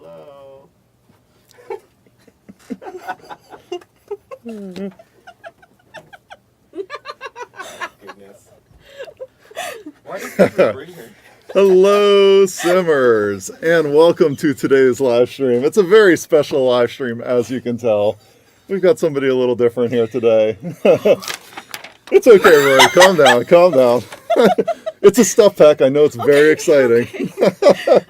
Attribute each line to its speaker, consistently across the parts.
Speaker 1: Hello. Goodness. Why did you bring her?
Speaker 2: Hello, Simmers, and welcome to today's live stream. It's a very special live stream, as you can tell. We've got somebody a little different here today. It's okay, Rory. Calm down. Calm down. It's a stuff pack. I know it's very exciting.
Speaker 3: Okay.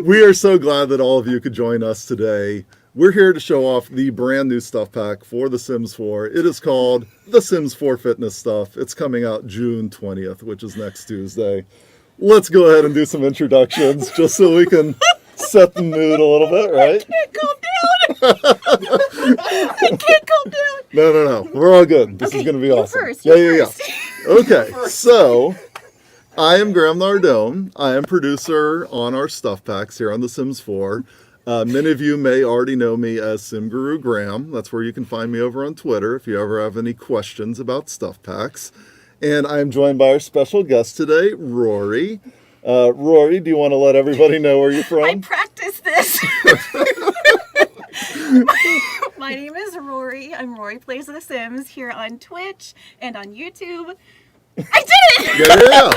Speaker 2: We are so glad that all of you could join us today. We're here to show off the brand new stuff pack for The Sims 4. It is called The Sims 4 Fitness Stuff. It's coming out June 20th, which is next Tuesday. Let's go ahead and do some introductions just so we can set the mood a little bit, right?
Speaker 3: I can't calm down. I can't calm down.
Speaker 2: No. We're all good. This is going to be awesome.
Speaker 3: First,
Speaker 2: Yeah. Okay, so I am Graham Nardone. I am producer on our stuff packs here on The Sims 4. Many of you may already know me as Sim Guru Graham. That's where you can find me over on Twitter if you ever have any questions about stuff packs. And I am joined by our special guest today, Rory. Rory, do you want to let everybody know where you're from?
Speaker 3: I practiced this. My name is Rory. I'm Rory Plays The Sims here on Twitch and on YouTube. I did it!
Speaker 2: Yeah.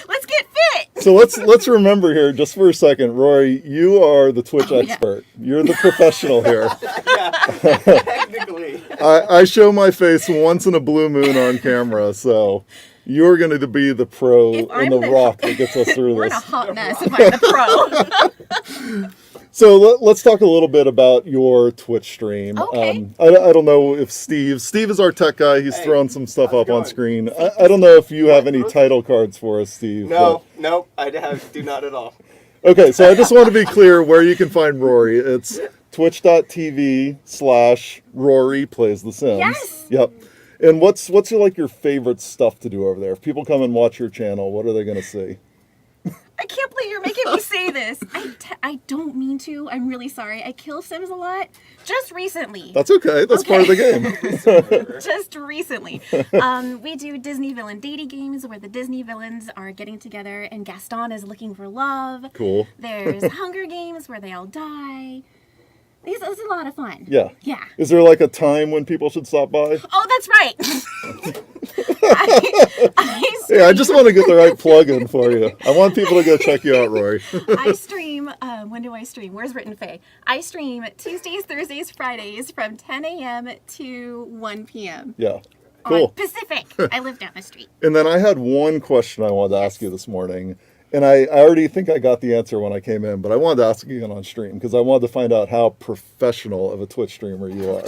Speaker 3: Let's get fit.
Speaker 2: So let's remember here just for a second, Rory, you are the Twitch expert. Yeah. You're the professional here.
Speaker 1: Yeah, technically.
Speaker 2: I show my face once in a blue moon on camera, so you're going to be the pro and the rock that gets us through
Speaker 3: We're
Speaker 2: this.
Speaker 3: We're in a hot mess if I'm the pro.
Speaker 2: So let's talk a little bit about your Twitch stream.
Speaker 3: Okay.
Speaker 2: I don't know if Steve is our tech guy. He's throwing some stuff up on screen. I don't know if you have any title cards for us, Steve.
Speaker 1: No, I do not at all.
Speaker 2: Okay, so I just want to be clear where you can find Rory. It's twitch.tv/Rory Plays The Sims.
Speaker 3: Yes.
Speaker 2: Yep. And what's your favorite stuff to do over there? If people come and watch your channel, what are they going to see?
Speaker 3: I can't believe you're making me say this. I don't mean to. I'm really sorry. I kill Sims a lot. Just recently.
Speaker 2: That's okay. That's part of the game.
Speaker 3: Just recently. We do Disney villain dating games where the Disney villains are getting together and Gaston is looking for love.
Speaker 2: Cool.
Speaker 3: There's Hunger Games where they all die. It's a lot of fun.
Speaker 2: Yeah.
Speaker 3: Yeah.
Speaker 2: Is there like a time when people should stop by?
Speaker 3: Oh, that's right.
Speaker 2: I just want to get the right plug in for you. I want people to go check you out, Rory.
Speaker 3: I stream, when do I stream? Where's Written Faye? I stream Tuesdays, Thursdays, Fridays from 10 a.m. to 1 p.m.
Speaker 2: Yeah. Cool.
Speaker 3: On Pacific. I live down the street.
Speaker 2: And then I had one question I wanted to ask you this morning. And I already think I got the answer when I came in, but I wanted to ask you again on stream because I wanted to find out how professional of a Twitch streamer you are.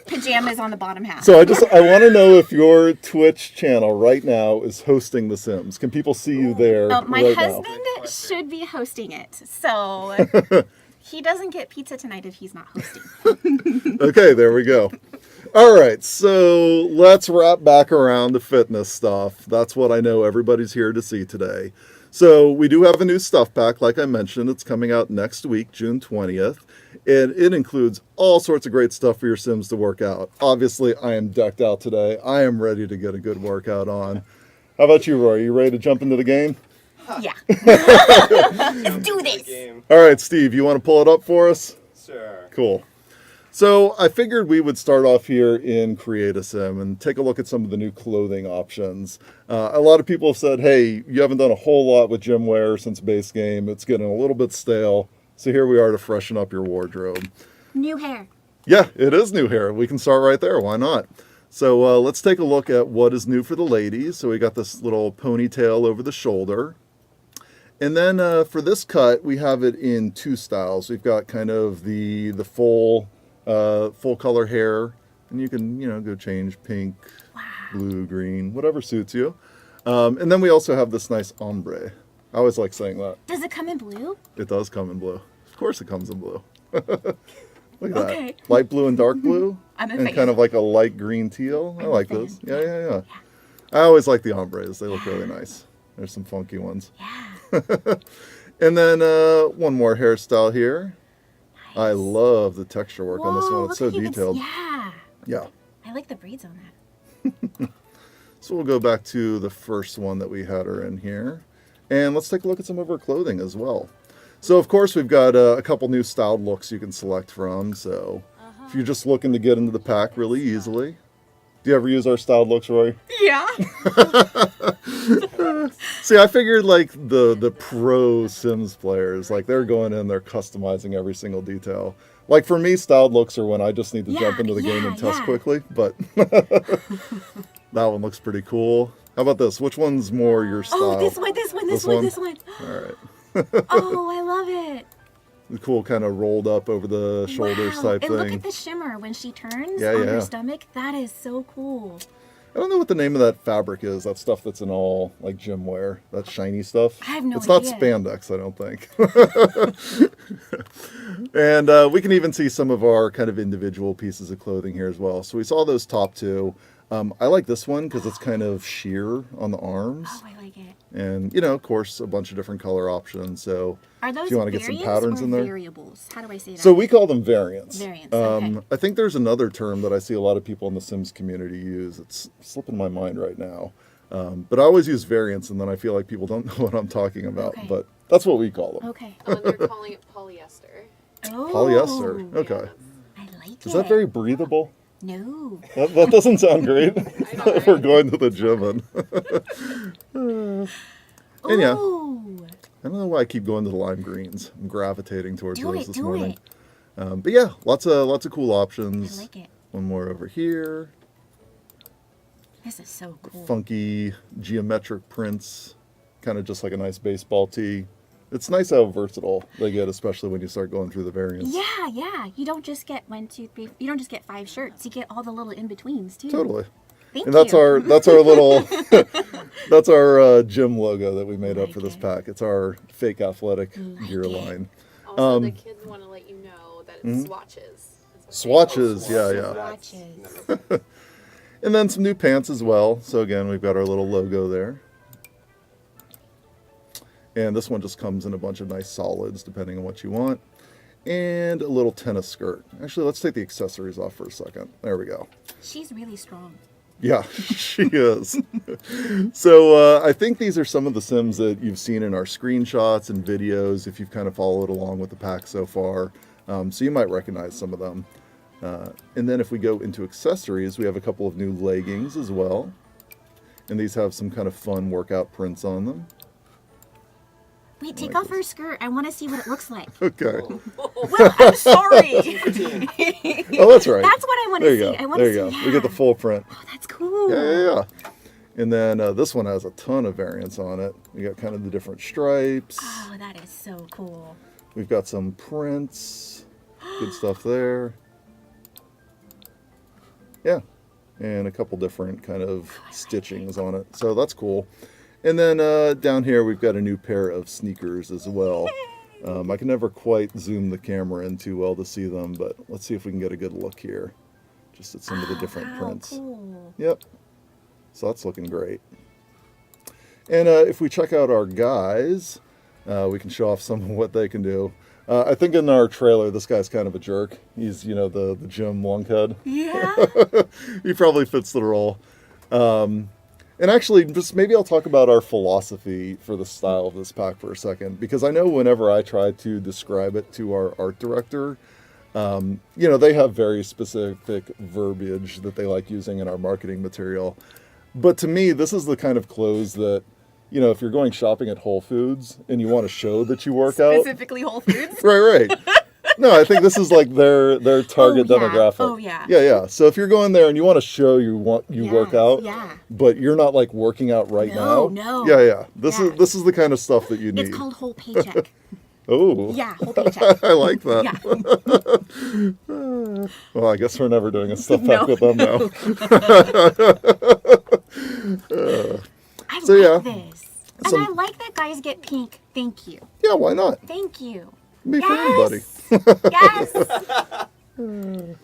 Speaker 3: Pajamas on the bottom half.
Speaker 2: So I want to know if your Twitch channel right now is hosting The Sims. Can people see you there
Speaker 3: my husband should be hosting it. So he doesn't get pizza tonight if he's not hosting.
Speaker 2: Okay, there we go. All right, so let's wrap back around to fitness stuff. That's what I know everybody's here to see today. So we do have a new stuff pack, like I mentioned. It's coming out next week, June 20th. And it includes all sorts of great stuff for your Sims to work out. Obviously, I am decked out today. I am ready to get a good workout on. How about you, Roy? You ready to jump into the game?
Speaker 3: Yeah. Let's do this.
Speaker 2: All right, Steve, you want to pull it up for us?
Speaker 1: Sure.
Speaker 2: Cool. So I figured we would start off here in Create a Sim and take a look at some of the new clothing options. A lot of people have said, hey, you haven't done a whole lot with gym wear since base game. It's getting a little bit stale. So here we are to freshen up your wardrobe.
Speaker 3: New hair.
Speaker 2: Yeah, it is new hair. We can start right there. Why not? So let's take a look at what is new for the ladies. So we got this little ponytail over the shoulder. And then for this cut, we have it in two styles. We've got kind of the full color hair, and you can go change pink, blue, green, whatever suits you. And then we also have this nice ombre. I always like saying that.
Speaker 3: Does it come in blue?
Speaker 2: It does come in blue. Of course it comes in blue. Look at
Speaker 3: Okay.
Speaker 2: that. Light blue and dark blue.
Speaker 3: I'm a
Speaker 2: and
Speaker 3: fan.
Speaker 2: kind of like a light green teal. I like those. Yeah. I always like the ombres. They look really nice. There's some funky ones.
Speaker 3: Yeah.
Speaker 2: And then one more hairstyle here. Nice. I love the texture work on this one. It's so detailed. Yeah.
Speaker 3: I like the braids on that.
Speaker 2: So we'll go back to the first one that we had her in here. And let's take a look at some of her clothing as well. So, of course, we've got a couple new styled looks you can select from. So, if you're just looking to get into the pack really easily. Do you ever use our styled looks, Roy?
Speaker 3: Yeah.
Speaker 2: See, I figured like the pro Sims players, like they're going in, they're customizing every single detail. Like for me, styled looks are when I just need to jump into the game and test quickly, but that one looks pretty cool. How about this? Which one's more your style?
Speaker 3: Oh, this one.
Speaker 2: All right.
Speaker 3: Oh, I love it.
Speaker 2: The cool kind of rolled up over the shoulders type
Speaker 3: and
Speaker 2: thing.
Speaker 3: look at the shimmer when she turns
Speaker 2: Yeah,
Speaker 3: on
Speaker 2: yeah.
Speaker 3: her stomach. That is so cool.
Speaker 2: I don't know what the name of that fabric is. That stuff that's in all like gym wear. That shiny stuff.
Speaker 3: I have no
Speaker 2: It's not
Speaker 3: idea.
Speaker 2: spandex, I don't think. And we can even see some of our kind of individual pieces of clothing here as well. So we saw those top two. I like this one because it's kind of sheer on the arms.
Speaker 3: Oh, I like it.
Speaker 2: And, you know, of course, a bunch of different color options. So
Speaker 3: Are those
Speaker 2: if you want to get some
Speaker 3: variants
Speaker 2: patterns
Speaker 3: or
Speaker 2: in there.
Speaker 3: variables? How do I say that?
Speaker 2: So we call them variants.
Speaker 3: Variants, okay.
Speaker 2: I think there's another term that I see a lot of people in the Sims community use. It's slipping my mind right now. But I always use variants, and then I feel like people don't know what I'm talking about.
Speaker 3: Okay.
Speaker 2: But that's what we call them.
Speaker 3: Okay.
Speaker 4: Oh, and they're calling it polyester.
Speaker 3: Oh.
Speaker 2: Polyester. Okay.
Speaker 3: I like it.
Speaker 2: Is that very breathable?
Speaker 3: No.
Speaker 2: That doesn't sound great.
Speaker 4: know,
Speaker 2: If we're
Speaker 4: right?
Speaker 2: going to the gym. And yeah.
Speaker 3: Ooh.
Speaker 2: I don't know why I keep going to the lime greens. I'm gravitating towards
Speaker 3: Do
Speaker 2: those
Speaker 3: it,
Speaker 2: this
Speaker 3: do
Speaker 2: morning.
Speaker 3: it.
Speaker 2: But yeah, lots of cool options.
Speaker 3: I like it.
Speaker 2: One more over here.
Speaker 3: This is so cool.
Speaker 2: Funky geometric prints, kind of just like a nice baseball tee. It's nice how versatile they get, especially when you start going through the variants.
Speaker 3: Yeah, yeah. You don't just get 1, 2, 3. You don't just get 5 shirts. You get all the little in betweens too.
Speaker 2: Totally.
Speaker 3: Thank
Speaker 2: And that's
Speaker 3: you.
Speaker 2: our little that's our gym logo that we made up
Speaker 3: Like
Speaker 2: for this
Speaker 3: it.
Speaker 2: pack. It's our fake athletic
Speaker 3: Like
Speaker 2: gear
Speaker 3: it.
Speaker 2: line.
Speaker 4: Also, the kids want to let you know that it's swatches.
Speaker 2: Swatches, yeah, yeah.
Speaker 3: Watches.
Speaker 2: And then some new pants as well. So again, we've got our little logo there. And this one just comes in a bunch of nice solids, depending on what you want. And a little tennis skirt. Actually, let's take the accessories off for a second. There we go.
Speaker 3: She's really strong.
Speaker 2: Yeah, she is. So I think these are some of the Sims that you've seen in our screenshots and videos if you've kind of followed along with the pack so far. So you might recognize some of them. And then if we go into accessories, we have a couple of new leggings as well. And these have some kind of fun workout prints on them.
Speaker 3: Wait, take
Speaker 2: like
Speaker 3: off her skirt. I want to see what it looks like.
Speaker 2: Okay.
Speaker 3: Well, I'm sorry.
Speaker 2: Oh, that's right.
Speaker 3: That's what I want
Speaker 2: There
Speaker 3: to
Speaker 2: you
Speaker 3: see.
Speaker 2: go.
Speaker 3: I want
Speaker 2: There
Speaker 3: to
Speaker 2: you
Speaker 3: see.
Speaker 2: go. We get the full print.
Speaker 3: Oh, that's cool.
Speaker 2: Yeah. And then this one has a ton of variants on it. We got kind of the different stripes.
Speaker 3: Oh, that is so cool.
Speaker 2: We've got some prints. Good stuff there. Yeah. And a couple different kind of stitchings on it. So that's cool. And then down here we've got a new pair of sneakers as well. I can never quite zoom the camera in too well to see them, but let's see if we can get a good look here. Just at some of the different
Speaker 3: Wow,
Speaker 2: prints.
Speaker 3: cool.
Speaker 2: Yep. So that's looking great. And if we check out our guys, we can show off some of what they can do. I think in our trailer, this guy's kind of a jerk. He's, you know, the gym lunkhead.
Speaker 3: Yeah.
Speaker 2: He probably fits the role. And actually, just maybe I'll talk about our philosophy for the style of this pack for a second, because I know whenever I try to describe it to our art director, you know, they have very specific verbiage that they like using in our marketing material. But to me, this is the kind of clothes that, you know, if you're going shopping at Whole Foods and you want to show that you work out.
Speaker 3: Specifically Whole Foods.
Speaker 2: Right. No, I think this is like their target
Speaker 3: Oh, yeah.
Speaker 2: demographic.
Speaker 3: Oh, yeah.
Speaker 2: Yeah. So if you're going there and you want to show you work
Speaker 3: Yes,
Speaker 2: out,
Speaker 3: yeah.
Speaker 2: but you're not like working out right
Speaker 3: No,
Speaker 2: now.
Speaker 3: no.
Speaker 2: Yeah. This
Speaker 3: Yeah.
Speaker 2: is the kind of stuff that you need.
Speaker 3: It's called whole paycheck.
Speaker 2: Oh.
Speaker 3: Yeah, whole paycheck.
Speaker 2: I like that.
Speaker 3: Yeah.
Speaker 2: Well, I guess we're never doing a stuff
Speaker 3: No.
Speaker 2: pack with them now.
Speaker 3: I
Speaker 2: So,
Speaker 3: like
Speaker 2: yeah.
Speaker 3: this.
Speaker 2: Some-
Speaker 3: And I like that guys get pink. Thank you.
Speaker 2: Yeah, why not?
Speaker 3: Thank you.
Speaker 2: Be for everybody.
Speaker 3: Yes.
Speaker 1: Man.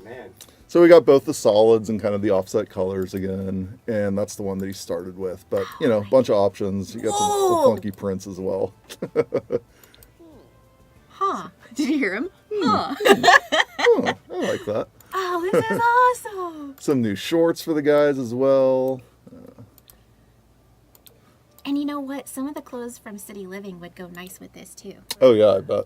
Speaker 2: So we got both the solids and kind of the offset colors again, and that's the one that he started with. But, you know, a bunch of options. You got some
Speaker 3: Whoa.
Speaker 2: funky prints as well.
Speaker 3: Huh. Did you hear him? Huh.
Speaker 2: Oh, I like that.
Speaker 3: Oh, this is awesome.
Speaker 2: Some new shorts for the guys as well.
Speaker 3: And you know what? Some of the clothes from City Living would go nice with this too.
Speaker 2: Oh yeah, I bet.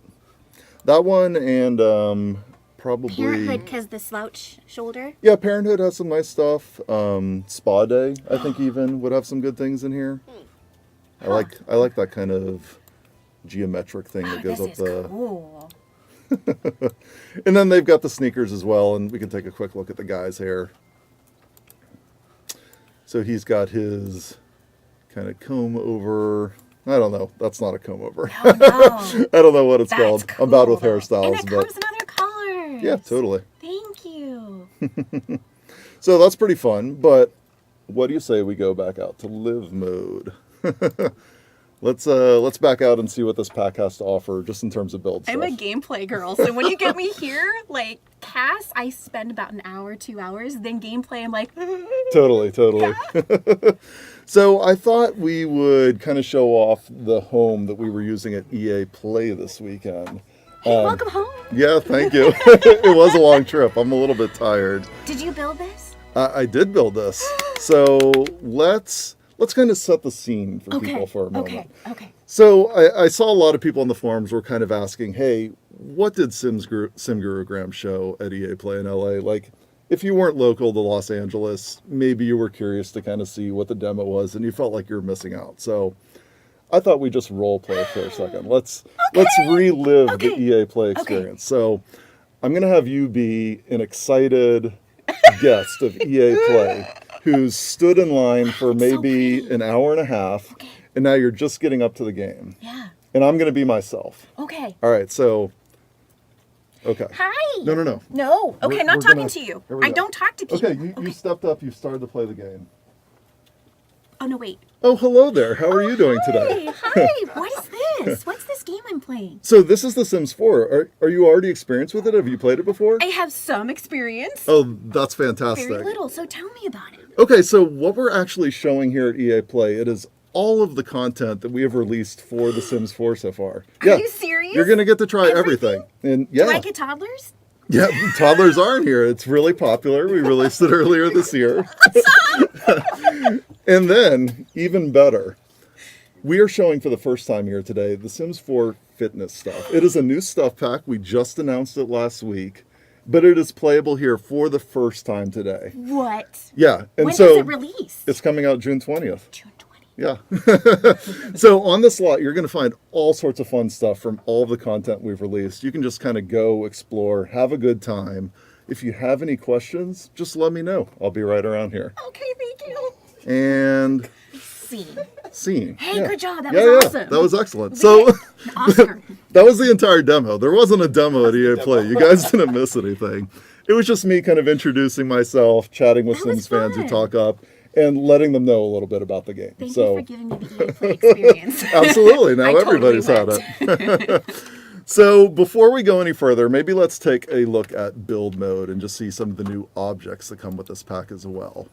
Speaker 2: That one and probably
Speaker 3: Parenthood, because the slouch shoulder.
Speaker 2: Yeah, Parenthood has some nice stuff. Spa Day, I think even would have some good things in here. I like that kind of geometric thing that goes up
Speaker 3: This is
Speaker 2: the.
Speaker 3: cool.
Speaker 2: And then they've got the sneakers as well, and we can take a quick look at the guy's hair. So he's got his kind of comb over. I don't know. That's not a comb over.
Speaker 3: Oh, no.
Speaker 2: I don't know what it's
Speaker 3: That's
Speaker 2: called.
Speaker 3: cool,
Speaker 2: I'm bad with
Speaker 3: though.
Speaker 2: hairstyles,
Speaker 3: And it
Speaker 2: but
Speaker 3: comes in other colors.
Speaker 2: yeah, totally.
Speaker 3: Thank you.
Speaker 2: So that's pretty fun. But what do you say we go back out to live mode? Let's back out and see what this pack has to offer, just in terms of build stuff.
Speaker 3: I'm a gameplay girl, so when you get me here, like Cass, I spend about an hour, 2 hours. Then gameplay, I'm like,
Speaker 2: Totally. So I thought we would kind of show off the home that we were using at EA Play this weekend.
Speaker 3: hey, welcome home.
Speaker 2: Yeah, thank you. It was a long trip. I'm a little bit tired.
Speaker 3: Did you build this?
Speaker 2: I did build this. So let's kind of set the scene for people for a moment.
Speaker 3: Okay.
Speaker 2: So I saw a lot of people on the forums were kind of asking, hey, what did SimGuru Graham show at EA Play in LA? Like, if you weren't local to Los Angeles, maybe you were curious to kind of see what the demo was and you felt like you were missing out. So I thought we'd just role play for a second. Let's relive the EA Play experience. So I'm going to have you be an excited guest of EA Play who's stood in line for maybe an hour and a half, and now you're just getting up to the game.
Speaker 3: Yeah.
Speaker 2: And I'm going to be myself.
Speaker 3: Okay.
Speaker 2: All right, so, okay.
Speaker 3: Hi.
Speaker 2: No.
Speaker 3: No. Okay,
Speaker 2: We're-
Speaker 3: I'm not
Speaker 2: we're
Speaker 3: talking
Speaker 2: gonna-
Speaker 3: to you.
Speaker 2: here we
Speaker 3: I
Speaker 2: go.
Speaker 3: don't talk to people.
Speaker 2: Okay, you stepped up, you started to play the game.
Speaker 3: Oh, no, wait.
Speaker 2: Oh, hello there. How are you doing today?
Speaker 3: Hi. What is this? What's this game I'm playing?
Speaker 2: So this is The Sims 4. Are you already experienced with it? Have you played it before?
Speaker 3: I have some experience.
Speaker 2: Oh, that's fantastic.
Speaker 3: Very little, so tell me about it.
Speaker 2: Okay, so what we're actually showing here at EA Play, it is all of the content that we have released for The Sims 4 so far.
Speaker 3: Are you serious?
Speaker 2: You're going to get to try everything. And yeah.
Speaker 3: Do I get toddlers?
Speaker 2: Yeah, toddlers are in here. It's really popular. We released it earlier this year. And then, even better, we are showing for the first time here today The Sims 4 fitness stuff. It is a new stuff pack. We just announced it last week, but it is playable here for the first time today.
Speaker 3: What?
Speaker 2: Yeah, and
Speaker 3: When
Speaker 2: so
Speaker 3: does it release?
Speaker 2: it's coming out June 20th.
Speaker 3: June 20.
Speaker 2: Yeah. So on this lot, you're going to find all sorts of fun stuff from all of the content we've released. You can just kind of go explore, have a good time. If you have any questions, just let me know. I'll be right around here.
Speaker 3: Okay, thank you.
Speaker 2: And
Speaker 3: Scene. Hey,
Speaker 2: yeah.
Speaker 3: good job. That was awesome.
Speaker 2: That was excellent. So
Speaker 3: Oscar.
Speaker 2: that was the entire demo. There wasn't a demo at EA
Speaker 1: demo.
Speaker 2: Play. You guys didn't miss anything. It was just me kind of introducing myself, chatting with
Speaker 3: That was
Speaker 2: Sims fans who
Speaker 3: fun.
Speaker 2: talk up, and letting them know a little bit about the game.
Speaker 3: Thank
Speaker 2: so
Speaker 3: you for giving me the EA Play experience.
Speaker 2: absolutely. Now
Speaker 3: I totally
Speaker 2: everybody's had it. So before we go any further, maybe let's take a look at build mode and just see some of the new objects that come with this pack as well.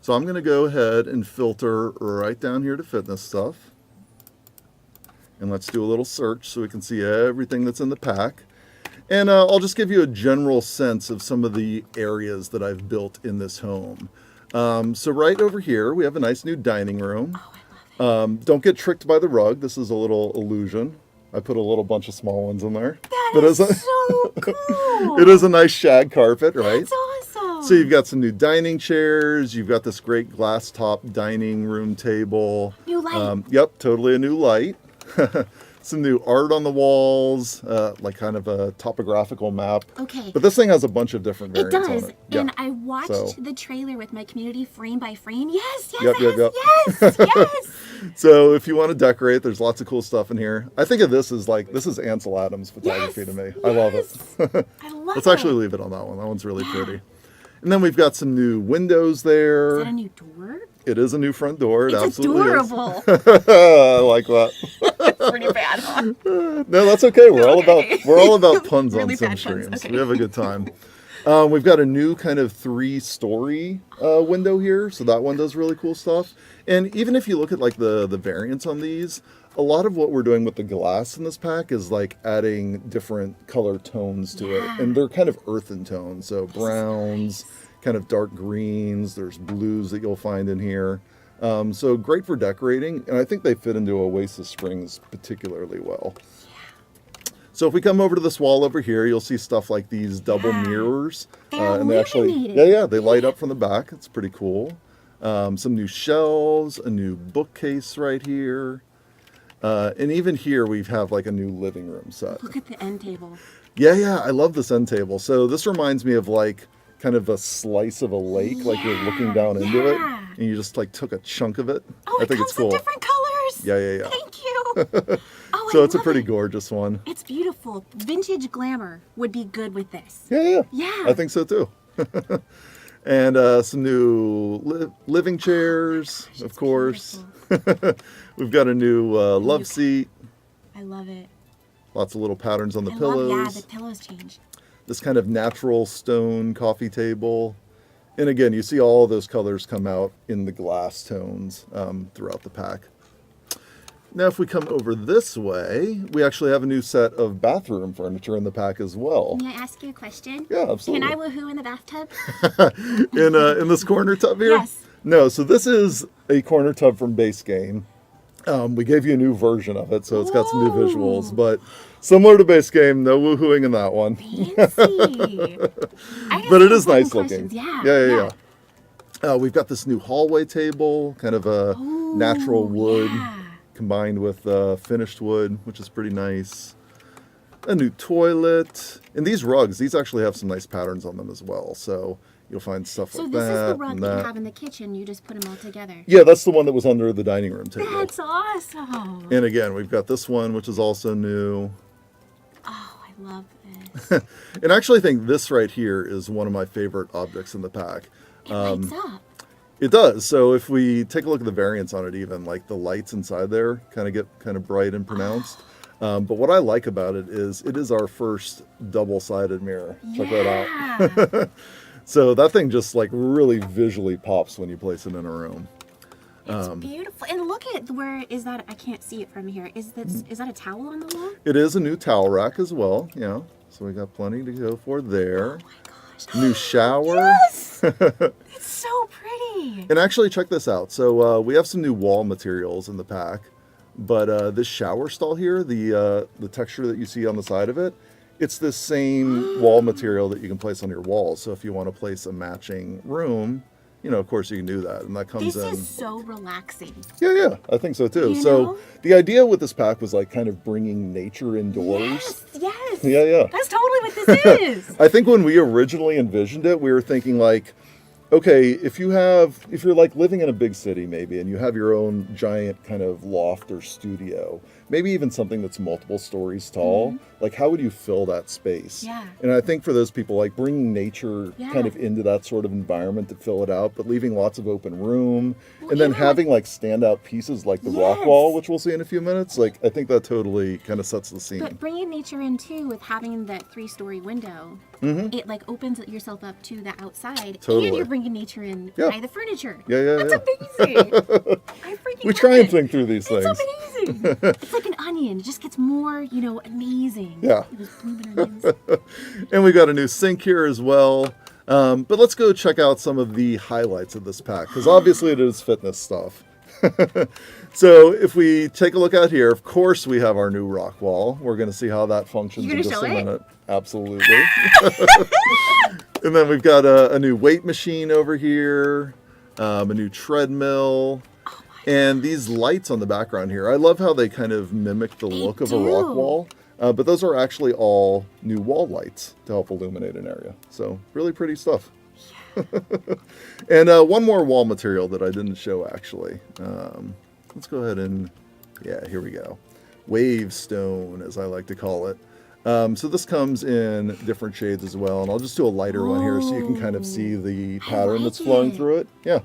Speaker 2: So I'm going to go ahead and filter right down here to fitness stuff. And let's do a little search so we can see everything that's in the pack. And I'll just give you a general sense of some of the areas that I've built in this home. So right over here, we have a nice new dining room.
Speaker 3: Oh, I love it.
Speaker 2: Don't get tricked by the rug. This is a little illusion. I put a little bunch of small ones in there.
Speaker 3: That is so cool.
Speaker 2: It is a nice shag carpet, right?
Speaker 3: That's awesome.
Speaker 2: So you've got some new dining chairs. You've got this great glass top dining room table.
Speaker 3: New light.
Speaker 2: Yep, totally a new light. Some new art on the walls, like kind of a topographical map.
Speaker 3: Okay.
Speaker 2: But this thing has a bunch of different
Speaker 3: It
Speaker 2: variants
Speaker 3: does.
Speaker 2: on it. Yeah.
Speaker 3: And I watched
Speaker 2: So-
Speaker 3: the trailer with my community frame by frame. Yes,
Speaker 2: Yep.
Speaker 3: yes.
Speaker 2: So if you want to decorate, there's lots of cool stuff in here. I think of this as like, this is Ansel Adams photography to me. I love it.
Speaker 3: I love
Speaker 2: Let's
Speaker 3: it.
Speaker 2: actually leave it on that one. That one's really pretty. And then we've got some new windows there.
Speaker 3: Is that a new door?
Speaker 2: It is a new front door. It
Speaker 3: It's
Speaker 2: absolutely
Speaker 3: adorable.
Speaker 2: is. I like that.
Speaker 3: Pretty bad, huh?
Speaker 2: No, that's okay. We're all about puns
Speaker 3: Really
Speaker 2: on Sim
Speaker 3: bad puns,
Speaker 2: streams.
Speaker 3: okay.
Speaker 2: We have a good time. We've got a new kind of 3-story window here, so that one does really cool stuff. And even if you look at like the variants on these, a lot of what we're doing with the glass in this pack is like adding different color tones to it, and they're kind of earthen tones, so browns, kind of dark greens. There's blues that you'll find in here. So great for decorating, and I think they fit into Oasis Springs particularly well. So if we come over to this wall over here, you'll see stuff like these double mirrors.
Speaker 3: They're
Speaker 2: and they actually,
Speaker 3: illuminated.
Speaker 2: they light up from the back. It's pretty cool. Some new shelves, a new bookcase right here. And even here we have like a new living room set.
Speaker 3: Look at the end table.
Speaker 2: Yeah, I love this end table. So this reminds me of like kind of a slice of a lake, like you're looking down into it, and you just like took a chunk of it.
Speaker 3: Oh,
Speaker 2: I think
Speaker 3: it
Speaker 2: it's
Speaker 3: comes
Speaker 2: cool.
Speaker 3: in different colors.
Speaker 2: Yeah.
Speaker 3: Thank you. Oh,
Speaker 2: So
Speaker 3: I
Speaker 2: it's a
Speaker 3: love
Speaker 2: pretty
Speaker 3: it.
Speaker 2: gorgeous one.
Speaker 3: It's beautiful. Vintage glamour would be good with this.
Speaker 2: Yeah.
Speaker 3: Yeah.
Speaker 2: I think so too. And some new living chairs,
Speaker 3: Gosh,
Speaker 2: of
Speaker 3: it's
Speaker 2: course.
Speaker 3: beautiful.
Speaker 2: We've got a new love seat.
Speaker 3: I love it.
Speaker 2: Lots of little patterns on the
Speaker 3: I
Speaker 2: pillows.
Speaker 3: love, the pillows change.
Speaker 2: This kind of natural stone coffee table. And again, you see all those colors come out in the glass tones throughout the pack. Now, if we come over this way, we actually have a new set of bathroom furniture in the pack as well.
Speaker 3: May I ask you a question?
Speaker 2: Yeah, absolutely.
Speaker 3: Can I woohoo in the bathtub?
Speaker 2: In this corner tub here?
Speaker 3: Yes.
Speaker 2: No, so this is a corner tub from base game. We gave you a new version of it, so it's got some new visuals, but similar to base game, no woohooing in that one.
Speaker 3: Fancy.
Speaker 2: But it is nice looking.
Speaker 3: Yeah.
Speaker 2: We've got this new hallway table, kind of a natural wood combined with finished wood, which is pretty nice. A new toilet. And these rugs, these actually have some nice patterns on them as well, so you'll find stuff
Speaker 3: So
Speaker 2: like
Speaker 3: this
Speaker 2: that.
Speaker 3: is the rug
Speaker 2: and
Speaker 3: that you have in the kitchen. You just put them all together.
Speaker 2: Yeah, that's the one that was under the dining room table.
Speaker 3: That's awesome.
Speaker 2: And again, we've got this one, which is also new.
Speaker 3: Oh, I love this.
Speaker 2: And I actually think this right here is one of my favorite objects in the pack.
Speaker 3: It lights up.
Speaker 2: It does. So if we take a look at the variants on it, even like the lights inside there get bright and pronounced. But what I like about it is our first double-sided mirror. Check that out. So that thing just like really visually pops when you place it in a room.
Speaker 3: It's beautiful. And look at where is that? I can't see it from here. Is that a towel on the wall?
Speaker 2: It is a new towel rack as well. Yeah. So we got plenty to go for there.
Speaker 3: Oh my gosh.
Speaker 2: New shower.
Speaker 3: Yes! It's so pretty.
Speaker 2: And actually, check this out. So we have some new wall materials in the pack, but this shower stall here, the texture that you see on the side of it, it's the same wall material that you can place on your walls. So if you want to place a matching room, of course you can do that, and that comes
Speaker 3: This
Speaker 2: in.
Speaker 3: is so relaxing.
Speaker 2: Yeah, I think so too.
Speaker 3: You
Speaker 2: So
Speaker 3: know?
Speaker 2: the idea with this pack was like kind of bringing nature indoors.
Speaker 3: Yes.
Speaker 2: Yeah.
Speaker 3: That's totally what this is.
Speaker 2: I think when we originally envisioned it, we were thinking like, okay, if you're like living in a big city maybe, and you have your own giant kind of loft or studio, maybe even something that's multiple stories tall, like how would you fill that space?
Speaker 3: Yeah.
Speaker 2: And I think for those people, like bringing nature
Speaker 3: Yeah.
Speaker 2: kind of into that sort of environment to fill it out, but leaving lots of open room,
Speaker 3: Well,
Speaker 2: and then
Speaker 3: even
Speaker 2: having like standout pieces like the rock
Speaker 3: Yes.
Speaker 2: wall, which we'll see in a few minutes, like I think that totally kind of sets the scene.
Speaker 3: But bringing nature in too with having that 3-story window, it like opens yourself up to the outside,
Speaker 2: Totally.
Speaker 3: and you're bringing nature in
Speaker 2: Yeah.
Speaker 3: by the furniture.
Speaker 2: Yeah.
Speaker 3: That's amazing. I freaking
Speaker 2: We
Speaker 3: love
Speaker 2: try and
Speaker 3: it.
Speaker 2: think through these things.
Speaker 3: It's amazing. It's like an onion. It just gets more, amazing.
Speaker 2: Yeah.
Speaker 3: Those blooming onions.
Speaker 2: And we got a new sink here as well. But let's go check out some of the highlights of this pack, because obviously it is fitness stuff. So if we take a look out here, of course we have our new rock wall. We're going to see how that functions
Speaker 3: You
Speaker 2: in
Speaker 3: gonna
Speaker 2: just a
Speaker 3: show it?
Speaker 2: minute. Absolutely. And then we've got a new weight machine over here, a new treadmill, and these lights on the background here. I love how they kind of mimic the look of a rock
Speaker 3: do.
Speaker 2: wall. But those are actually all new wall lights to help illuminate an area. So really pretty stuff. And one more wall material that I didn't show actually. Let's go ahead and, here we go. Wave stone, as I like to call it. So this comes in different shades as well. And I'll just do a lighter one here so you can kind of see the pattern
Speaker 3: like
Speaker 2: that's flowing
Speaker 3: it.
Speaker 2: through it. Yeah.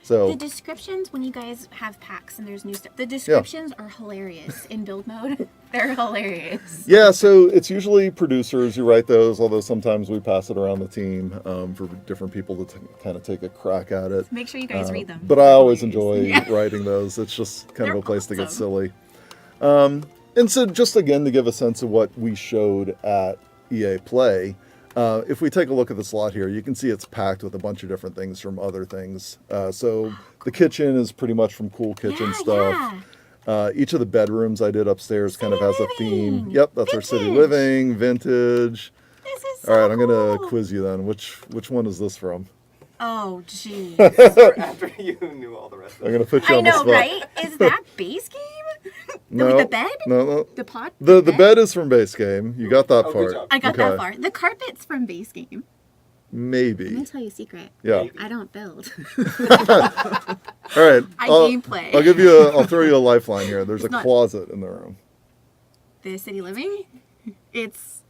Speaker 2: So
Speaker 3: The descriptions when you guys have packs and there's new stuff, the descriptions are hilarious in build mode. They're hilarious.
Speaker 2: yeah, so it's usually producers who write those, although sometimes we pass it around the team for different people to kind of take a crack at it.
Speaker 3: Make sure you guys read them.
Speaker 2: But I always
Speaker 3: Hilarious.
Speaker 2: enjoy writing those. It's just kind of
Speaker 3: They're
Speaker 2: a place to get
Speaker 3: awesome.
Speaker 2: silly. And so just again to give a sense of what we showed at EA Play, If we take a look at the slot here, you can see it's packed with a bunch of different things from other things. So the kitchen is pretty much from Cool Kitchen stuff.
Speaker 3: Yeah.
Speaker 2: Each of the bedrooms I did upstairs kind of has a theme.
Speaker 3: Living.
Speaker 2: Yep, that's our City
Speaker 3: Vintage.
Speaker 2: Living, vintage.
Speaker 3: This is so
Speaker 2: All right, I'm going to
Speaker 3: cool.
Speaker 2: quiz you then. Which one is this from?
Speaker 3: Oh, geez.
Speaker 1: After you knew all the rest of
Speaker 2: I'm
Speaker 1: it.
Speaker 2: going to put you
Speaker 3: I
Speaker 2: on the
Speaker 3: know,
Speaker 2: spot.
Speaker 3: right? Is that base game?
Speaker 2: No,
Speaker 3: the bed?
Speaker 2: No.
Speaker 3: The pot?
Speaker 2: The bed is from base game. You got that
Speaker 1: Oh,
Speaker 2: far.
Speaker 1: good job.
Speaker 3: I got
Speaker 2: Okay.
Speaker 3: that far. The carpet's from base game. I'm
Speaker 2: Maybe.
Speaker 3: gonna tell you a secret.
Speaker 2: Yeah.
Speaker 3: I don't build.
Speaker 2: All right.
Speaker 3: I
Speaker 2: I'll-
Speaker 3: gameplay.
Speaker 2: I'll throw you a lifeline here. There's a
Speaker 3: It's not-
Speaker 2: closet in the room.
Speaker 3: The City Living? It's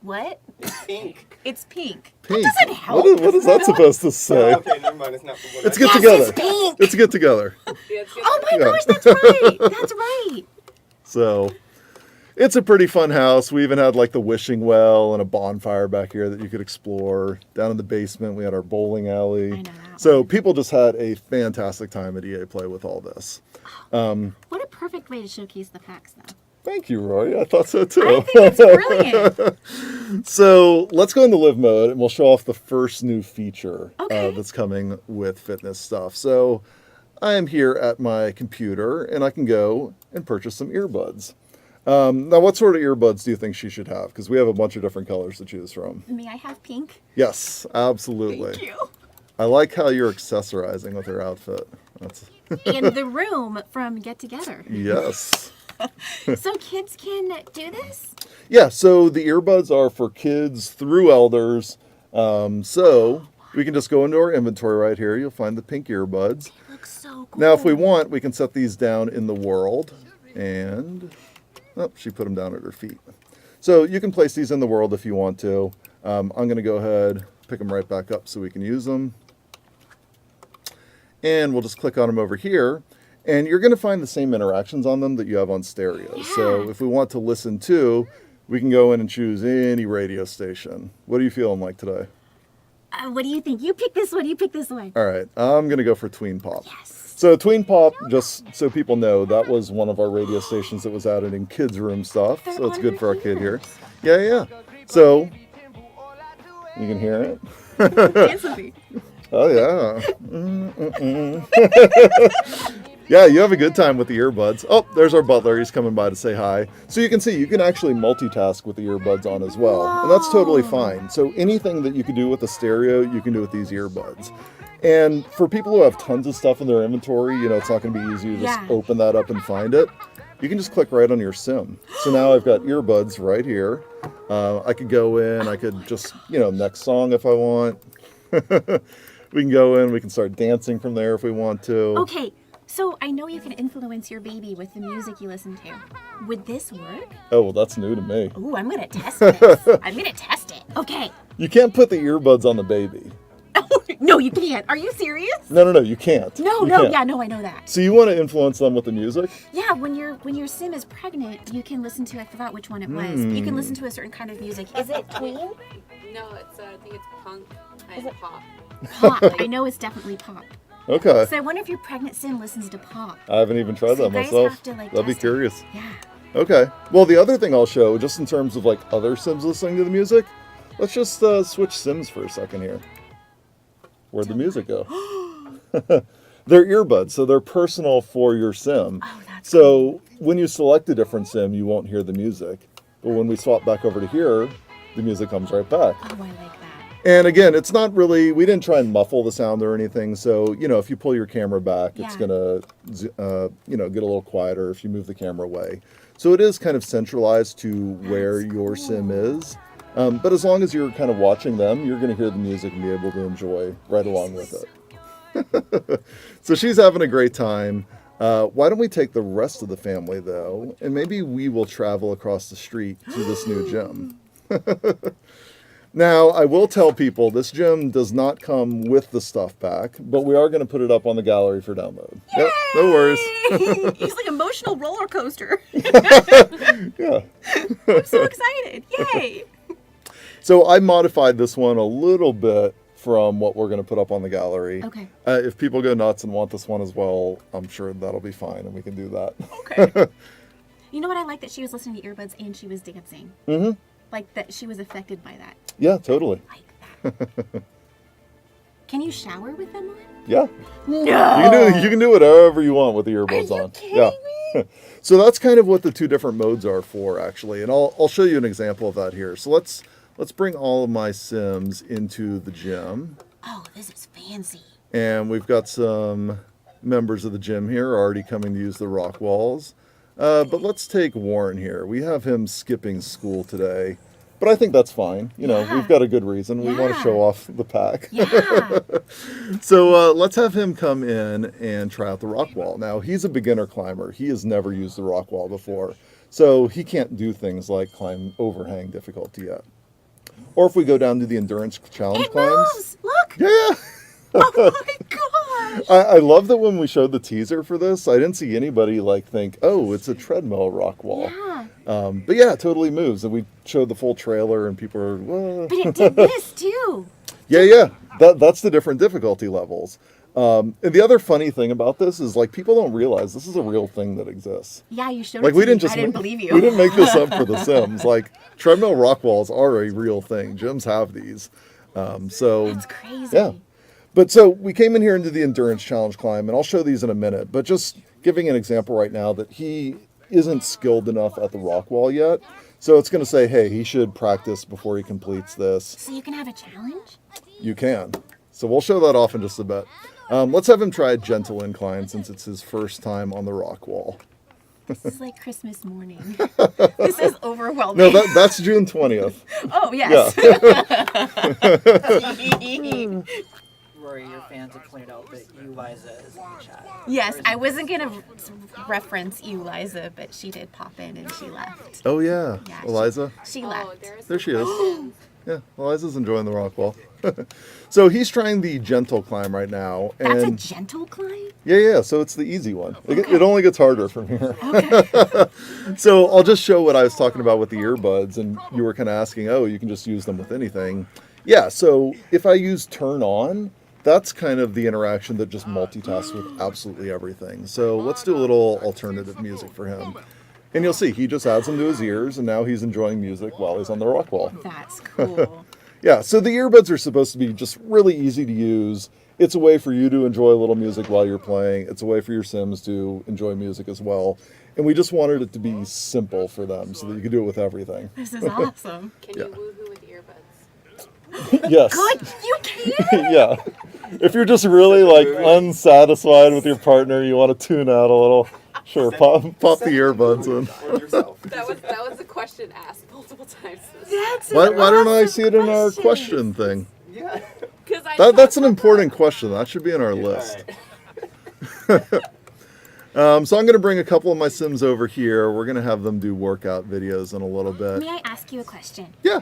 Speaker 3: what?
Speaker 1: It's pink.
Speaker 3: It's pink.
Speaker 2: Pink.
Speaker 3: That doesn't help.
Speaker 2: What is that supposed to say?
Speaker 1: Oh, okay, never mind. It's not what
Speaker 2: Let's
Speaker 1: I-
Speaker 2: get
Speaker 3: Yes,
Speaker 2: together.
Speaker 3: it's pink.
Speaker 2: Let's get together.
Speaker 4: Yeah, it's good.
Speaker 3: Oh my
Speaker 2: Yeah.
Speaker 3: gosh, that's right. That's right.
Speaker 2: So, it's a pretty fun house. We even had like the wishing well and a bonfire back here that you could explore. Down in the basement, we had our bowling alley.
Speaker 3: I know that
Speaker 2: So people just had a fantastic time at EA Play with all this.
Speaker 3: What a perfect way to showcase the packs, though.
Speaker 2: Thank you, Roy. I thought so too.
Speaker 3: I think it's brilliant.
Speaker 2: So let's go into live mode and we'll show off the first new feature
Speaker 3: Okay.
Speaker 2: that's coming with fitness stuff. So I am here at my computer and I can go and purchase some earbuds. Now, what sort of earbuds do you think she should have? Because we have a bunch of different colors to choose from.
Speaker 3: May I have pink?
Speaker 2: Yes, absolutely.
Speaker 3: Thank you.
Speaker 2: I like how you're accessorizing with her outfit. That's
Speaker 3: And the room from Get Together.
Speaker 2: yes.
Speaker 3: So kids can do this?
Speaker 2: Yeah, so the earbuds are for kids through elders. So we can just go into our inventory right here. You'll find the pink earbuds.
Speaker 3: Looks so cool.
Speaker 2: Now, if we want, we can set these down in the world. And, oh, she put them down at her feet. So you can place these in the world if you want to. I'm going to go ahead, pick them right back up so we can use them. And we'll just click on them over here. And you're going to find the same interactions on them that you have on stereo. So if we want to listen to, we can go in and choose any radio station. What are you feeling like today?
Speaker 3: What do you think? You pick this one. You pick this one.
Speaker 2: All right, I'm going to go for Tween Pop.
Speaker 3: Yes.
Speaker 2: So Tween Pop, just so people know, that was one of our radio stations that was added in kids' room stuff.
Speaker 3: They're
Speaker 2: So it's
Speaker 3: on
Speaker 2: good
Speaker 3: her
Speaker 2: for our kid here.
Speaker 3: ears.
Speaker 2: Yeah. So you can hear it.
Speaker 3: Dance with me.
Speaker 2: Oh yeah. Yeah, you have a good time with the earbuds. Oh, there's our butler. He's coming by to say hi. So you can see you can actually multitask with the earbuds on as well. And that's totally fine. So anything that you can do with the stereo, you can do with these earbuds. And for people who have tons of stuff in their inventory, it's not going to be easy to just
Speaker 3: Yeah.
Speaker 2: open that up and find it. You can just click right on your sim. So now I've got earbuds right here. I could go in, I could just, next song if I want. We can go in, we can start dancing from there if we want to.
Speaker 3: Okay, so I know you can influence your baby with the music you listen to. Would this work?
Speaker 2: Oh, well, that's new to me.
Speaker 3: Ooh, I'm gonna test this. I'm gonna test it. Okay.
Speaker 2: You can't put the earbuds on the baby.
Speaker 3: No, you can't. Are you serious?
Speaker 2: No, you can't.
Speaker 3: No,
Speaker 2: You
Speaker 3: no,
Speaker 2: can't.
Speaker 3: yeah, no, I know that.
Speaker 2: So you want to influence them with the music?
Speaker 3: Yeah, when your sim is pregnant, you can listen to, I forgot which one it was, but you can listen to a certain kind of music. Is it tween?
Speaker 4: No, it's I think it's punk and pop.
Speaker 3: Pop. I know it's definitely pop.
Speaker 2: Okay.
Speaker 3: So I wonder if your pregnant sim listens to pop.
Speaker 2: I haven't even tried
Speaker 3: So
Speaker 2: that
Speaker 3: you guys
Speaker 2: myself.
Speaker 3: have to, like,
Speaker 2: I'd be
Speaker 3: test it.
Speaker 2: curious.
Speaker 3: Yeah.
Speaker 2: Okay. Well, the other thing I'll show, just in terms of like other sims listening to the music, let's just switch sims for a second here. Where'd the music go? They're earbuds, so they're personal for your sim.
Speaker 3: Oh, that's
Speaker 2: So when you select a different sim, you won't hear the music. But when we swap back over to here, the music comes right back.
Speaker 3: Oh, I like that.
Speaker 2: And again, it's not really, we didn't try and muffle the sound or anything. So, if you pull your camera back, it's
Speaker 3: Yeah.
Speaker 2: going to, get a little quieter if you move the camera away. So it is kind of centralized to where your sim is. But as long as you're kind of watching them, you're going to hear the music and be able to enjoy right along with it. So she's having a great time. Why don't we take the rest of the family, though, and maybe we will travel across the street to this new gym. Now, I will tell people this gym does not come with the stuff pack, but we are going to put it up on the gallery for download. Yep, no worries.
Speaker 3: It's like emotional roller coaster.
Speaker 2: Yeah.
Speaker 3: I'm so excited. Yay.
Speaker 2: So I modified this one a little bit from what we're going to put up on the gallery.
Speaker 3: Okay.
Speaker 2: If people go nuts and want this one as well, I'm sure that'll be fine and we can do that.
Speaker 3: Okay. You know what I like that she was listening to earbuds and she was dancing.
Speaker 2: Mm-hmm.
Speaker 3: Like that she was affected by that.
Speaker 2: Yeah, totally.
Speaker 3: Like that. Can you shower with them on?
Speaker 2: Yeah.
Speaker 3: No.
Speaker 2: You can do whatever you want with the earbuds
Speaker 3: Are you
Speaker 2: on.
Speaker 3: kidding me?
Speaker 2: So that's kind of what the two different modes are for, actually, and I'll show you an example of that here. So let's bring all of my Sims into the gym,
Speaker 3: Oh, this is fancy.
Speaker 2: and we've got some members of the gym here already coming to use the rock walls. But let's take Warren here. We have him skipping school today, but I think that's fine. You know,
Speaker 3: Yeah.
Speaker 2: we've got a good reason. We want to
Speaker 3: Yeah.
Speaker 2: show off the pack.
Speaker 3: Yeah.
Speaker 2: So let's have him come in and try out the rock wall. Now, he's a beginner climber. He has never used the rock wall before. So he can't do things like climb overhang difficulty yet. Or if we go down to the endurance challenge
Speaker 3: It
Speaker 2: climbs.
Speaker 3: moves. Look.
Speaker 2: Yeah.
Speaker 3: Oh my gosh.
Speaker 2: I love that when we showed the teaser for this, I didn't see anybody like think, oh, it's a treadmill rock wall.
Speaker 3: Yeah.
Speaker 2: But yeah, it totally moves. And we showed the full trailer and people were, well.
Speaker 3: But it did this too.
Speaker 2: Yeah. That's the different difficulty levels. And the other funny thing about this is like people don't realize this is a real thing that exists.
Speaker 3: Yeah, you showed
Speaker 2: Like
Speaker 3: it
Speaker 2: we
Speaker 3: to
Speaker 2: didn't
Speaker 3: me.
Speaker 2: just
Speaker 3: I didn't believe you.
Speaker 2: We didn't make this up for the Sims. Like treadmill rock walls are a real thing. Gyms have these. So
Speaker 3: That's crazy.
Speaker 2: yeah. But so we came in here into the endurance challenge climb, and I'll show these in a minute. But just giving an example right now that he isn't skilled enough at the rock wall yet. So it's going to say, hey, he should practice before he completes this.
Speaker 3: So you can have a challenge?
Speaker 2: You can. So we'll show that off in just a bit. Let's have him try a gentle incline since it's his first time on the rock wall.
Speaker 3: This is like Christmas morning. This is overwhelming.
Speaker 2: No, that's June 20th.
Speaker 3: Oh, yes.
Speaker 5: Rory, your fans have pointed out that you, Liza, is in the chat.
Speaker 3: Yes, I wasn't going to reference you, Liza, but she did pop in and she left.
Speaker 2: Oh, yeah.
Speaker 3: Yeah,
Speaker 2: Eliza.
Speaker 3: She
Speaker 4: Oh,
Speaker 3: left.
Speaker 2: There she is. Yeah, Eliza's enjoying the rock wall. So he's trying the gentle climb right now.
Speaker 3: That's a
Speaker 2: And
Speaker 3: gentle climb?
Speaker 2: yeah, so it's the easy one. It only gets harder from here. So I'll just show what I was talking about with the earbuds, and you were kind of asking, oh, you can just use them with anything. Yeah, so if I use turn on, that's kind of the interaction that just multitasks with absolutely everything. So let's do a little alternative music for him. And you'll see, he just adds them to his ears, and now he's enjoying music while he's on the rock wall.
Speaker 3: That's cool.
Speaker 2: Yeah, so the earbuds are supposed to be just really easy to use. It's a way for you to enjoy a little music while you're playing. It's a way for your Sims to enjoy music as well. And we just wanted it to be simple for them so that you could do it with everything.
Speaker 3: This is awesome.
Speaker 4: Can
Speaker 2: Yeah.
Speaker 4: you woohoo with earbuds?
Speaker 2: Yes.
Speaker 3: Good, you can?
Speaker 2: Yeah. If you're just really like unsatisfied with your partner, you want to tune out a little, sure, pop the earbuds in.
Speaker 1: Or yourself.
Speaker 4: That was a question asked multiple times.
Speaker 3: That's
Speaker 2: Why
Speaker 3: an
Speaker 2: don't I
Speaker 3: awesome
Speaker 2: see it in our question thing?
Speaker 1: Yeah.
Speaker 4: Because I
Speaker 2: That's an important question. That should be on our list.
Speaker 1: Alright.
Speaker 2: So I'm going to bring a couple of my Sims over here. We're going to have them do workout videos in a little bit.
Speaker 3: May I ask you a question?
Speaker 2: Yeah.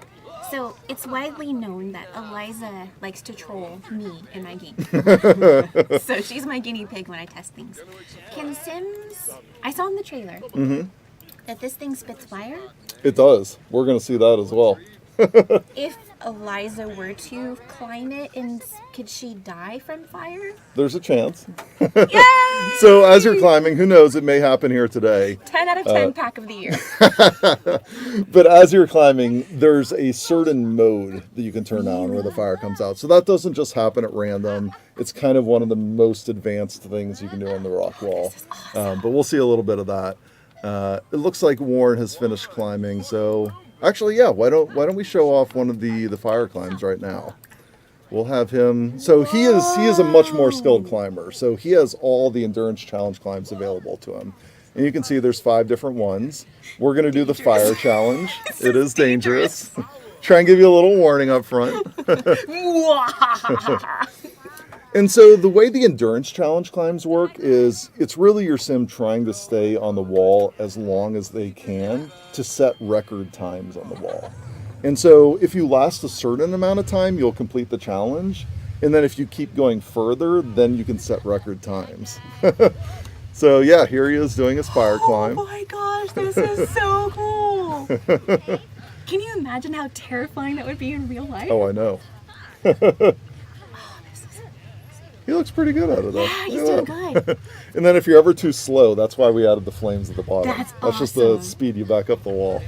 Speaker 3: So it's widely known that Eliza likes to troll me in my game. So she's my guinea pig when I test things. Can Sims? I saw in the trailer that this thing spits fire.
Speaker 2: It does. We're going to see that as well.
Speaker 3: If Eliza were to climb it, and could she die from fire?
Speaker 2: There's a chance.
Speaker 3: Yay!
Speaker 2: So as you're climbing, who knows, it may happen here today.
Speaker 3: 10 out of 10 pack of the year.
Speaker 2: But as you're climbing, there's a certain mode that you can turn on where the fire comes out. So that doesn't just happen at random. It's kind of one of the most advanced things you can do on the rock wall. But we'll see a little bit of that. It looks like Warren has finished climbing. So actually, yeah, why don't we show off one of the fire climbs right now? We'll have him. So he is a much more skilled climber. So he has all the endurance challenge climbs available to him. And you can see there's 5 different ones. We're going to do the fire challenge. It is dangerous. Try and give you a little warning up front. And so the way the endurance challenge climbs work is it's really your sim trying to stay on the wall as long as they can to set record times on the wall. And so if you last a certain amount of time, you'll complete the challenge. And then if you keep going further, then you can set record times. So yeah, here he is doing his fire climb.
Speaker 3: Oh my gosh, this is so cool. Can you imagine how terrifying that would be in real life?
Speaker 2: Oh, I know. He looks pretty good at it though.
Speaker 3: Yeah, he's doing good.
Speaker 2: And then if you're ever too slow, that's why we added the flames at the bottom.
Speaker 3: That's
Speaker 2: just to
Speaker 3: awesome.
Speaker 2: speed you back up the wall.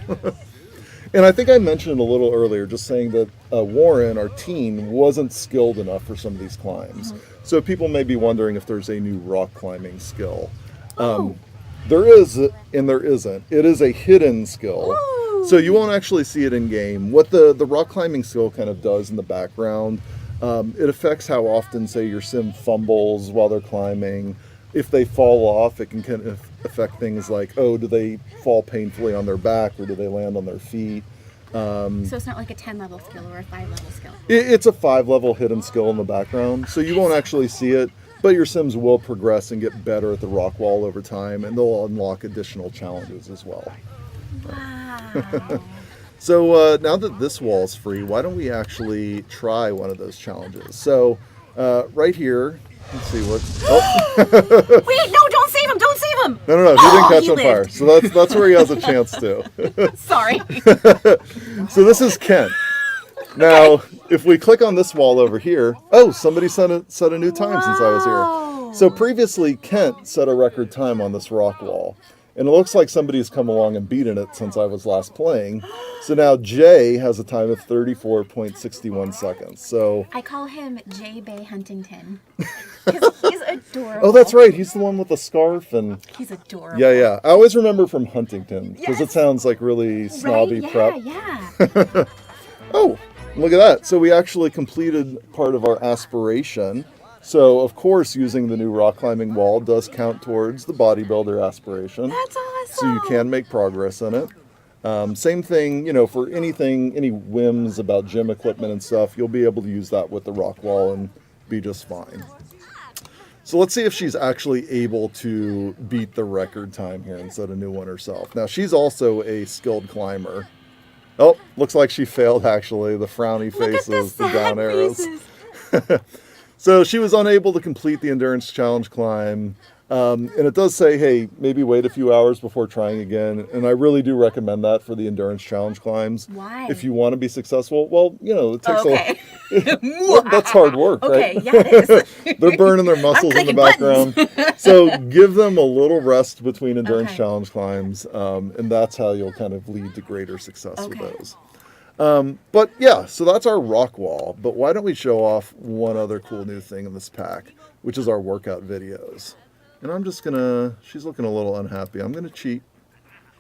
Speaker 2: And I think I mentioned a little earlier, just saying that Warren, our teen, wasn't skilled enough for some of these climbs. So people may be wondering if there's a new rock climbing skill. There is, and there isn't. It is a hidden skill.
Speaker 3: Ooh.
Speaker 2: So you won't actually see it in game. What the rock climbing skill kind of does in the background, it affects how often, say, your sim fumbles while they're climbing. If they fall off, it can kind of affect things like, oh, do they fall painfully on their back or do they land on their feet?
Speaker 3: So it's not like a 10-level skill or a 5-level skill.
Speaker 2: It's a 5-level hidden skill in the background, so you won't actually see it, but your sims will progress and get better at the rock wall over time, and they'll unlock additional challenges as well.
Speaker 3: Wow.
Speaker 2: So now that this wall's free, why don't we actually try one of those challenges? So right here, let's see what. Oh.
Speaker 3: Wait, no, don't save him! Don't save him!
Speaker 2: No, he didn't catch on fire.
Speaker 3: lived.
Speaker 2: So that's where he has a chance to.
Speaker 3: Sorry.
Speaker 2: So this is Kent. Now, if we click on this wall over here, oh, somebody set a new time since I was here. So previously, Kent set a record time on this rock wall. And it looks like somebody's come along and beaten it since I was last playing. So now Jay has a time of 34.61 seconds. So
Speaker 3: I call him J. Bay Huntington. Because he's adorable.
Speaker 2: oh, that's right. He's the one with the scarf and
Speaker 3: He's adorable.
Speaker 2: yeah. I always remember from Huntington because it
Speaker 3: Yes.
Speaker 2: sounds like really snobby
Speaker 3: right?
Speaker 2: prep.
Speaker 3: Yeah.
Speaker 2: Oh, look at that. So we actually completed part of our aspiration. So, of course, using the new rock climbing wall does count towards the bodybuilder aspiration.
Speaker 3: That's awesome.
Speaker 2: So you can make progress in it. Same thing, for anything, any whims about gym equipment and stuff, you'll be able to use that with the rock wall and be just fine. So let's see if she's actually able to beat the record time here and set a new one herself. Now, she's also a skilled climber. Oh, looks like she failed, actually. The frowny
Speaker 3: Look at
Speaker 2: faces, the
Speaker 3: sad
Speaker 2: down arrows.
Speaker 3: faces.
Speaker 2: So she was unable to complete the endurance challenge climb. And it does say, hey, maybe wait a few hours before trying again. And I really do recommend that for the endurance challenge climbs.
Speaker 3: Why?
Speaker 2: If you want to be successful, well, it takes
Speaker 3: Okay.
Speaker 2: that's hard work,
Speaker 3: Okay,
Speaker 2: right?
Speaker 3: yeah, it is.
Speaker 2: They're burning their muscles in the
Speaker 3: clicking
Speaker 2: background. So give them a little rest between endurance
Speaker 3: Okay.
Speaker 2: challenge climbs. And that's how you'll kind of lead to greater success with
Speaker 3: Okay.
Speaker 2: those. But yeah, so that's our rock wall. But why don't we show off one other cool new thing in this pack, which is our workout videos. And I'm just gonna, she's looking a little unhappy. I'm gonna cheat.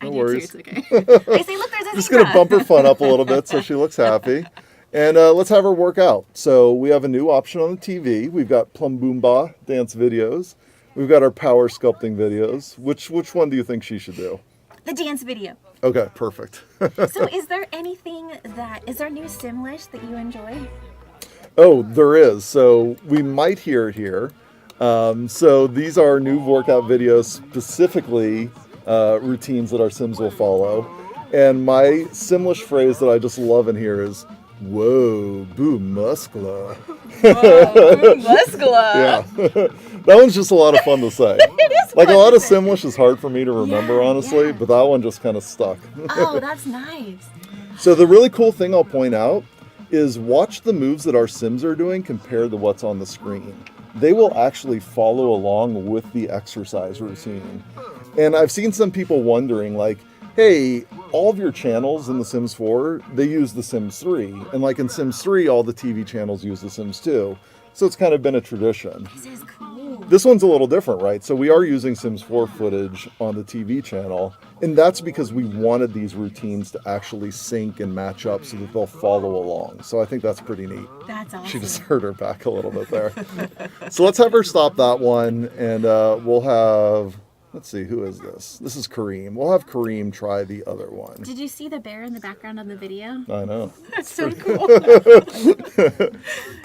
Speaker 2: No
Speaker 3: I do
Speaker 2: worries.
Speaker 3: too, it's okay. I say, look, there's a
Speaker 2: Just
Speaker 3: zebra.
Speaker 2: gonna bump her fun up a little bit so she looks happy. And let's have her work out. So we have a new option on the TV. We've got Plum Boomba dance videos. We've got our power sculpting videos. Which one do you think she should do?
Speaker 3: The dance video.
Speaker 2: Okay, perfect.
Speaker 3: So is there anything is there a new sim list that you enjoy?
Speaker 2: Oh, there is. So we might hear it here. So these are new workout videos, specifically routines that our Sims will follow. And my Simlish phrase that I just love in here is, whoa, boo muscular.
Speaker 3: Muscular.
Speaker 2: Yeah. That one's just a lot of fun to say.
Speaker 3: It is
Speaker 2: Like a
Speaker 3: fun
Speaker 2: lot
Speaker 3: to
Speaker 2: of
Speaker 3: say.
Speaker 2: Simlish is hard for me to remember,
Speaker 3: Yeah,
Speaker 2: honestly,
Speaker 3: yeah.
Speaker 2: but that one just kind of stuck.
Speaker 3: Oh, that's nice.
Speaker 2: So the really cool thing I'll point out is watch the moves that our Sims are doing compared to what's on the screen. They will actually follow along with the exercise routine. And I've seen some people wondering, like, hey, all of your channels in The Sims 4, they use The Sims 3. And like in Sims 3, all the TV channels use The Sims 2. So it's kind of been a tradition.
Speaker 3: This is cool.
Speaker 2: This one's a little different, right? So we are using Sims 4 footage on the TV channel, and that's because we wanted these routines to actually sync and match up so that they'll follow along. So I think that's pretty neat.
Speaker 3: That's awesome.
Speaker 2: She just hurt her back a little bit there. So let's have her stop that one, and we'll have, let's see, who is this? This is Kareem. We'll have Kareem try the other one.
Speaker 3: Did you see the bear in the background of the video?
Speaker 2: I know.
Speaker 3: That's so cool.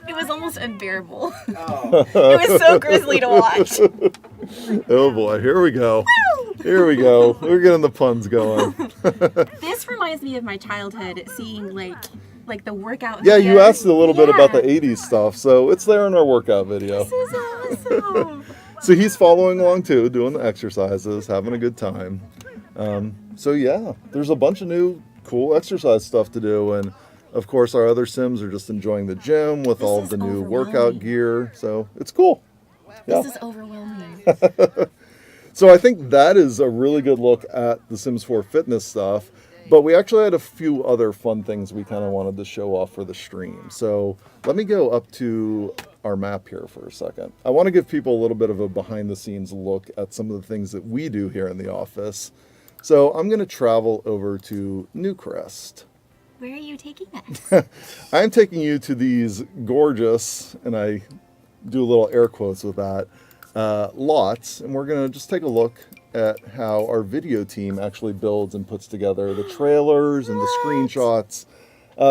Speaker 3: It was almost unbearable.
Speaker 5: Oh,
Speaker 3: It was so grisly to watch.
Speaker 2: Oh boy, here we go. Here we go. We're getting the puns going.
Speaker 3: This reminds me of my childhood, seeing like the workout.
Speaker 2: Yeah, you
Speaker 3: videos.
Speaker 2: asked a little bit about the
Speaker 3: Yeah.
Speaker 2: 80s stuff, so it's there in our workout video.
Speaker 3: This is awesome.
Speaker 2: So he's following along too, doing the exercises, having a good time. So yeah, there's a bunch of new cool exercise stuff to do, and of course our other Sims are just enjoying the gym with all of
Speaker 3: is
Speaker 2: the new
Speaker 3: overwhelming.
Speaker 2: workout gear. So it's cool. Yeah.
Speaker 3: This is overwhelming.
Speaker 2: So I think that is a really good look at the Sims 4 fitness stuff. But we actually had a few other fun things we kind of wanted to show off for the stream. So let me go up to our map here for a second. I want to give people a little bit of a behind the scenes look at some of the things that we do here in the office. So I'm going to travel over to Newcrest.
Speaker 3: Where are you taking us?
Speaker 2: I'm taking you to these gorgeous, and I do a little air quotes with that, lots. And we're going to just take a look at how our video team actually builds and puts together the trailers and the screenshots.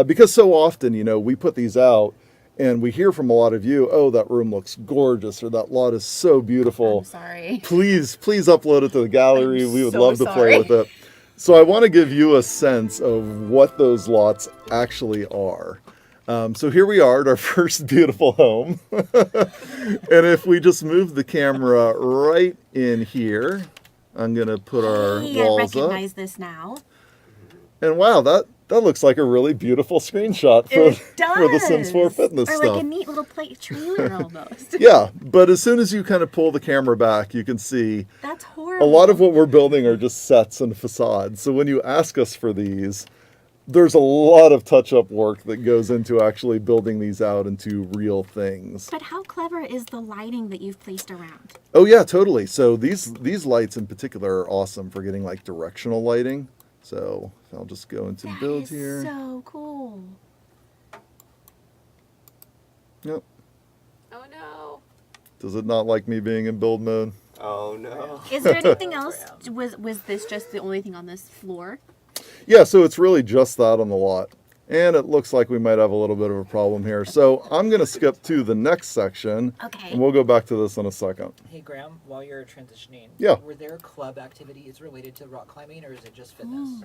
Speaker 2: Because so often, we put these out and we hear from a lot of you, oh, that room looks gorgeous, or that lot is so beautiful.
Speaker 3: I'm sorry.
Speaker 2: Please upload it to the gallery. We would
Speaker 3: so
Speaker 2: love to play with it. So I want to give you a sense of what those lots actually are. So here we are at our first beautiful home. And if we just move the camera right in here, I'm going to put our walls
Speaker 3: I
Speaker 2: up.
Speaker 3: recognize this now.
Speaker 2: And wow, that looks like a really beautiful screenshot for the Sims 4 fitness
Speaker 3: or
Speaker 2: stuff.
Speaker 3: like a neat little plate trailer almost.
Speaker 2: Yeah, but as soon as you kind of pull the camera back, you can see
Speaker 3: That's horrible.
Speaker 2: a lot of what we're building are just sets and facades. So when you ask us for these, there's a lot of touch-up work that goes into actually building these out into real things.
Speaker 3: But how clever is the lighting that you've placed around?
Speaker 2: Oh yeah, totally. So these lights in particular are awesome for getting like directional lighting. So I'll just go into build here.
Speaker 3: So cool.
Speaker 2: Yep.
Speaker 4: Oh no.
Speaker 2: Does it not like me being in build mode?
Speaker 1: Oh no.
Speaker 3: Is there anything else? Was this just the only thing on this floor?
Speaker 2: Yeah, so it's really just that on the lot. And it looks like we might have a little bit of a problem here. So I'm going to skip to the next section.
Speaker 3: Okay.
Speaker 2: And we'll go back to this in a second.
Speaker 5: Hey Graham, while you're transitioning,
Speaker 2: Yeah.
Speaker 5: were there club activities related to rock climbing, or is it just fitness?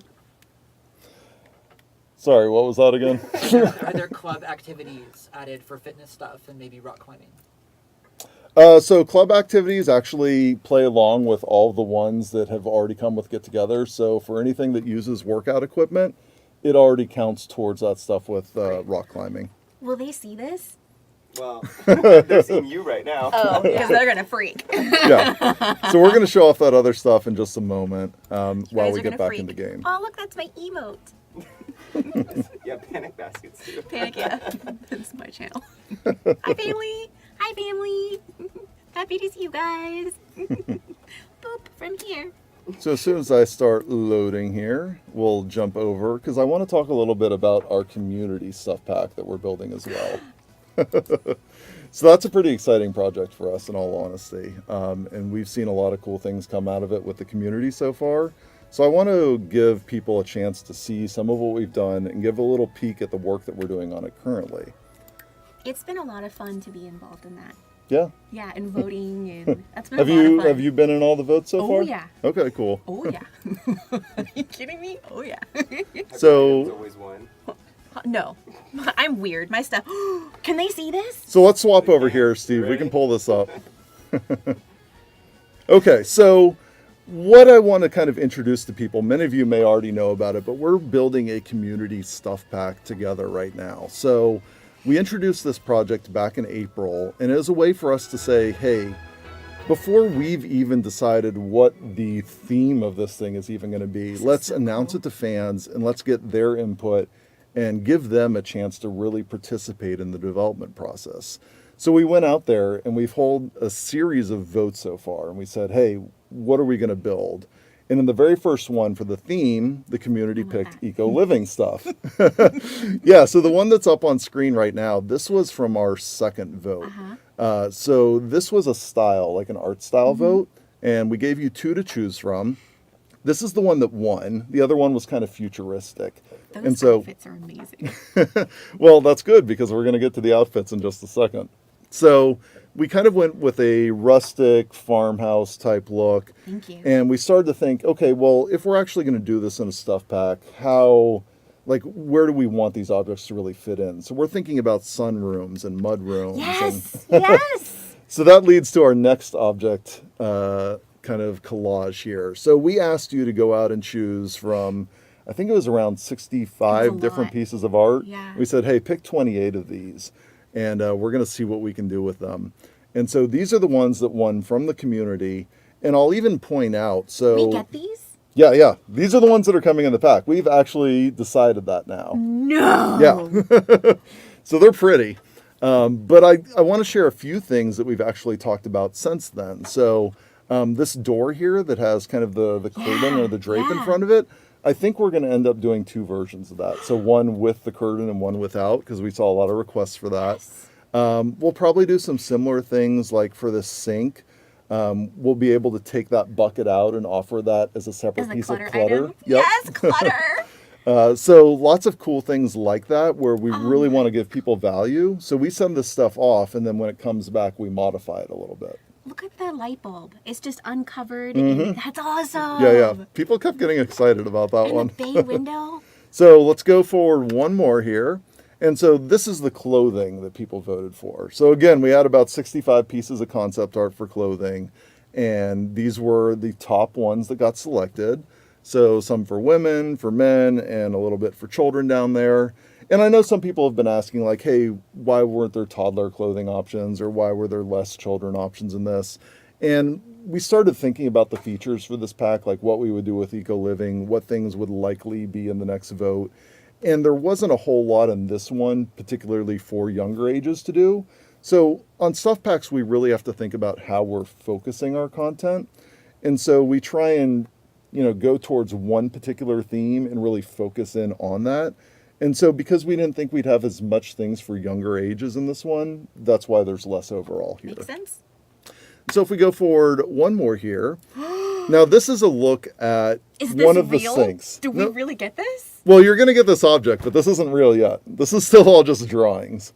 Speaker 2: Sorry, what was that again?
Speaker 5: Are there club activities added for fitness stuff and maybe rock climbing?
Speaker 2: So club activities actually play along with all the ones that have already come with Get Together. So for anything that uses workout equipment, it already counts towards that stuff with rock climbing.
Speaker 3: Will they see this?
Speaker 1: Well, they're seeing you right now.
Speaker 3: Oh, because they're gonna freak.
Speaker 2: Yeah. So we're going to show off that other stuff in just a moment while
Speaker 3: Guys
Speaker 2: we
Speaker 3: are
Speaker 2: get
Speaker 3: gonna
Speaker 2: back
Speaker 3: freak.
Speaker 2: in the game.
Speaker 3: Oh, look, that's my emote.
Speaker 1: Yeah, panic baskets too.
Speaker 3: Panic, yeah. That's my channel. Hi, family. Hi, family. Happy to see you guys. Boop, from here.
Speaker 2: So as soon as I start loading here, we'll jump over because I want to talk a little bit about our community stuff pack that we're building as well. So that's a pretty exciting project for us in all honesty. And we've seen a lot of cool things come out of it with the community so far. So I want to give people a chance to see some of what we've done and give a little peek at the work that we're doing on it currently.
Speaker 3: It's been a lot of fun to be involved in that.
Speaker 2: Yeah.
Speaker 3: Yeah, and voting, and that's been
Speaker 2: Have
Speaker 3: a lot of fun.
Speaker 2: you been in all the votes so
Speaker 3: Oh,
Speaker 2: far?
Speaker 3: yeah.
Speaker 2: Okay, cool.
Speaker 3: Oh, yeah. Are you kidding me? Oh, yeah.
Speaker 2: So-
Speaker 1: There's always one.
Speaker 3: No. I'm weird. My stuff. Can they see this?
Speaker 2: So let's swap over here, Steve. We can pull this up. Okay, so what I want to kind of introduce to people, many of you may already know about it, but we're building a community stuff pack together right now. So we introduced this project back in April, and it was a way for us to say, hey, before we've even decided what the theme of this thing is even going to be, let's announce it to fans and let's get their input and give them a chance to really participate in the development process. So we went out there and we've held a series of votes so far, and we said, hey, what are we going to build? And in the very first one for the theme, the community picked eco-living stuff. Yeah, so the one that's up on screen right now, this was from our second vote. So this was a style, like an art style vote, and we gave you two to choose from. This is the one that won. The other one was kind of futuristic.
Speaker 3: Those outfits are amazing.
Speaker 2: Well, that's good because we're going to get to the outfits in just a second. So we kind of went with a rustic farmhouse type look.
Speaker 3: Thank you.
Speaker 2: And we started to think, okay, well, if we're actually going to do this in a stuff pack, where do we want these objects to really fit in? So we're thinking about sunrooms and mud rooms.
Speaker 3: Yes, yes.
Speaker 2: So that leads to our next object kind of collage here. So we asked you to go out and choose from, I think it was around 65 different
Speaker 3: lot.
Speaker 2: pieces of art.
Speaker 3: Yeah.
Speaker 2: We said, hey, pick 28 of these, and we're going to see what we can do with them. And so these are the ones that won from the community. And I'll even point out, so...
Speaker 3: We get these?
Speaker 2: Yeah. These are the ones that are coming in the pack. We've actually decided that now.
Speaker 3: No.
Speaker 2: Yeah. So they're pretty. But I want to share a few things that we've actually talked about since then. So this door here that has kind of the curtain or the drape in front of it, I think we're going to end up doing 2 versions of that. So one with the curtain and one without, because we saw a lot of requests for that.
Speaker 3: Yes.
Speaker 2: We'll probably do some similar things like for the sink. We'll be able to take that bucket out and offer that as a separate
Speaker 3: As a
Speaker 2: piece of
Speaker 3: clutter
Speaker 2: clutter.
Speaker 3: item. Yes, clutter.
Speaker 2: So lots of cool things like that where we really want to give people value. So we send this stuff off, and then when it comes back, we modify it a little bit.
Speaker 3: Look at the light bulb. It's just uncovered. And that's awesome.
Speaker 2: Yeah. People kept getting excited about that
Speaker 3: And
Speaker 2: one.
Speaker 3: the bay window.
Speaker 2: So let's go forward one more here. And so this is the clothing that people voted for. So again, we had about 65 pieces of concept art for clothing, and these were the top ones that got selected. So some for women, for men, and a little bit for children down there. And I know some people have been asking like, hey, why weren't there toddler clothing options, or why were there less children options in this? And we started thinking about the features for this pack, like what we would do with eco living, what things would likely be in the next vote. And there wasn't a whole lot in this one, particularly for younger ages to do. So on stuff packs, we really have to think about how we're focusing our content. And so we try and, go towards one particular theme and really focus in on that. And so because we didn't think we'd have as much things for younger ages in this one, that's why there's less overall here.
Speaker 3: Makes sense.
Speaker 2: So if we go forward one more here. Now this is a look at
Speaker 3: Is this
Speaker 2: one of
Speaker 3: real?
Speaker 2: the sinks.
Speaker 3: Do we really get this?
Speaker 2: Well, you're going to get this object, but this isn't real yet. This is still all just drawings.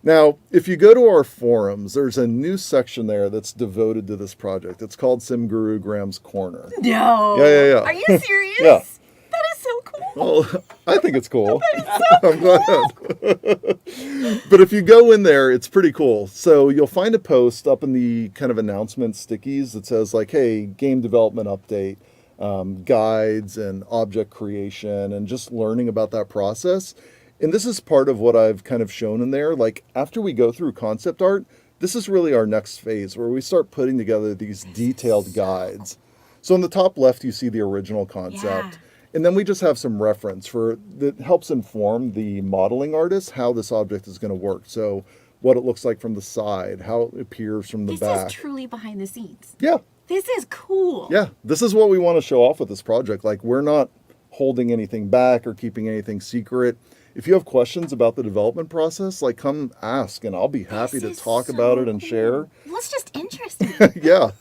Speaker 2: Now, if you go to our forums, there's a new section there that's devoted to this project. It's called Sim Guru Graham's Corner.
Speaker 3: No.
Speaker 2: Yeah.
Speaker 3: Are you serious?
Speaker 2: Yeah.
Speaker 3: That is so cool.
Speaker 2: Well, I think it's cool. I'm glad. But if you go in there, it's pretty cool. So you'll find a post up in the kind of announcement stickies that says like, hey, game development update. Guides and object creation and just learning about that process. And this is part of what I've kind of shown in there. Like after we go through concept art, this is really our next phase where we start putting together these detailed guides. So on the top left, you see the original concept.
Speaker 3: Yeah.
Speaker 2: And then we just have some reference that helps inform the modeling artist how this object is going to work. So what it looks like from the side, how it appears from the back.
Speaker 3: This is truly behind the scenes.
Speaker 2: Yeah.
Speaker 3: This is cool.
Speaker 2: Yeah, this is what we want to show off with this project. Like, we're not holding anything back or keeping anything secret. If you have questions about the development process, like, come ask, and I'll be happy to
Speaker 3: This is
Speaker 2: talk
Speaker 3: so
Speaker 2: about it and
Speaker 3: cool.
Speaker 2: share.
Speaker 3: Well, it's just interesting.
Speaker 2: Yeah.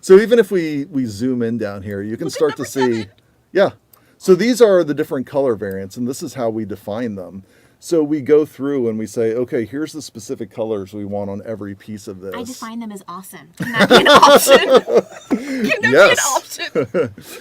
Speaker 2: So even if we zoom in down here, you can
Speaker 3: Look at
Speaker 2: start to
Speaker 3: number
Speaker 2: see.
Speaker 3: 7.
Speaker 2: Yeah. So these are the different color variants, and this is how we define them. So we go through and we say, okay, here's the specific colors we want on every piece of this.
Speaker 3: I define them as awesome. Can that be an option? Can that
Speaker 2: Yes.
Speaker 3: be an option?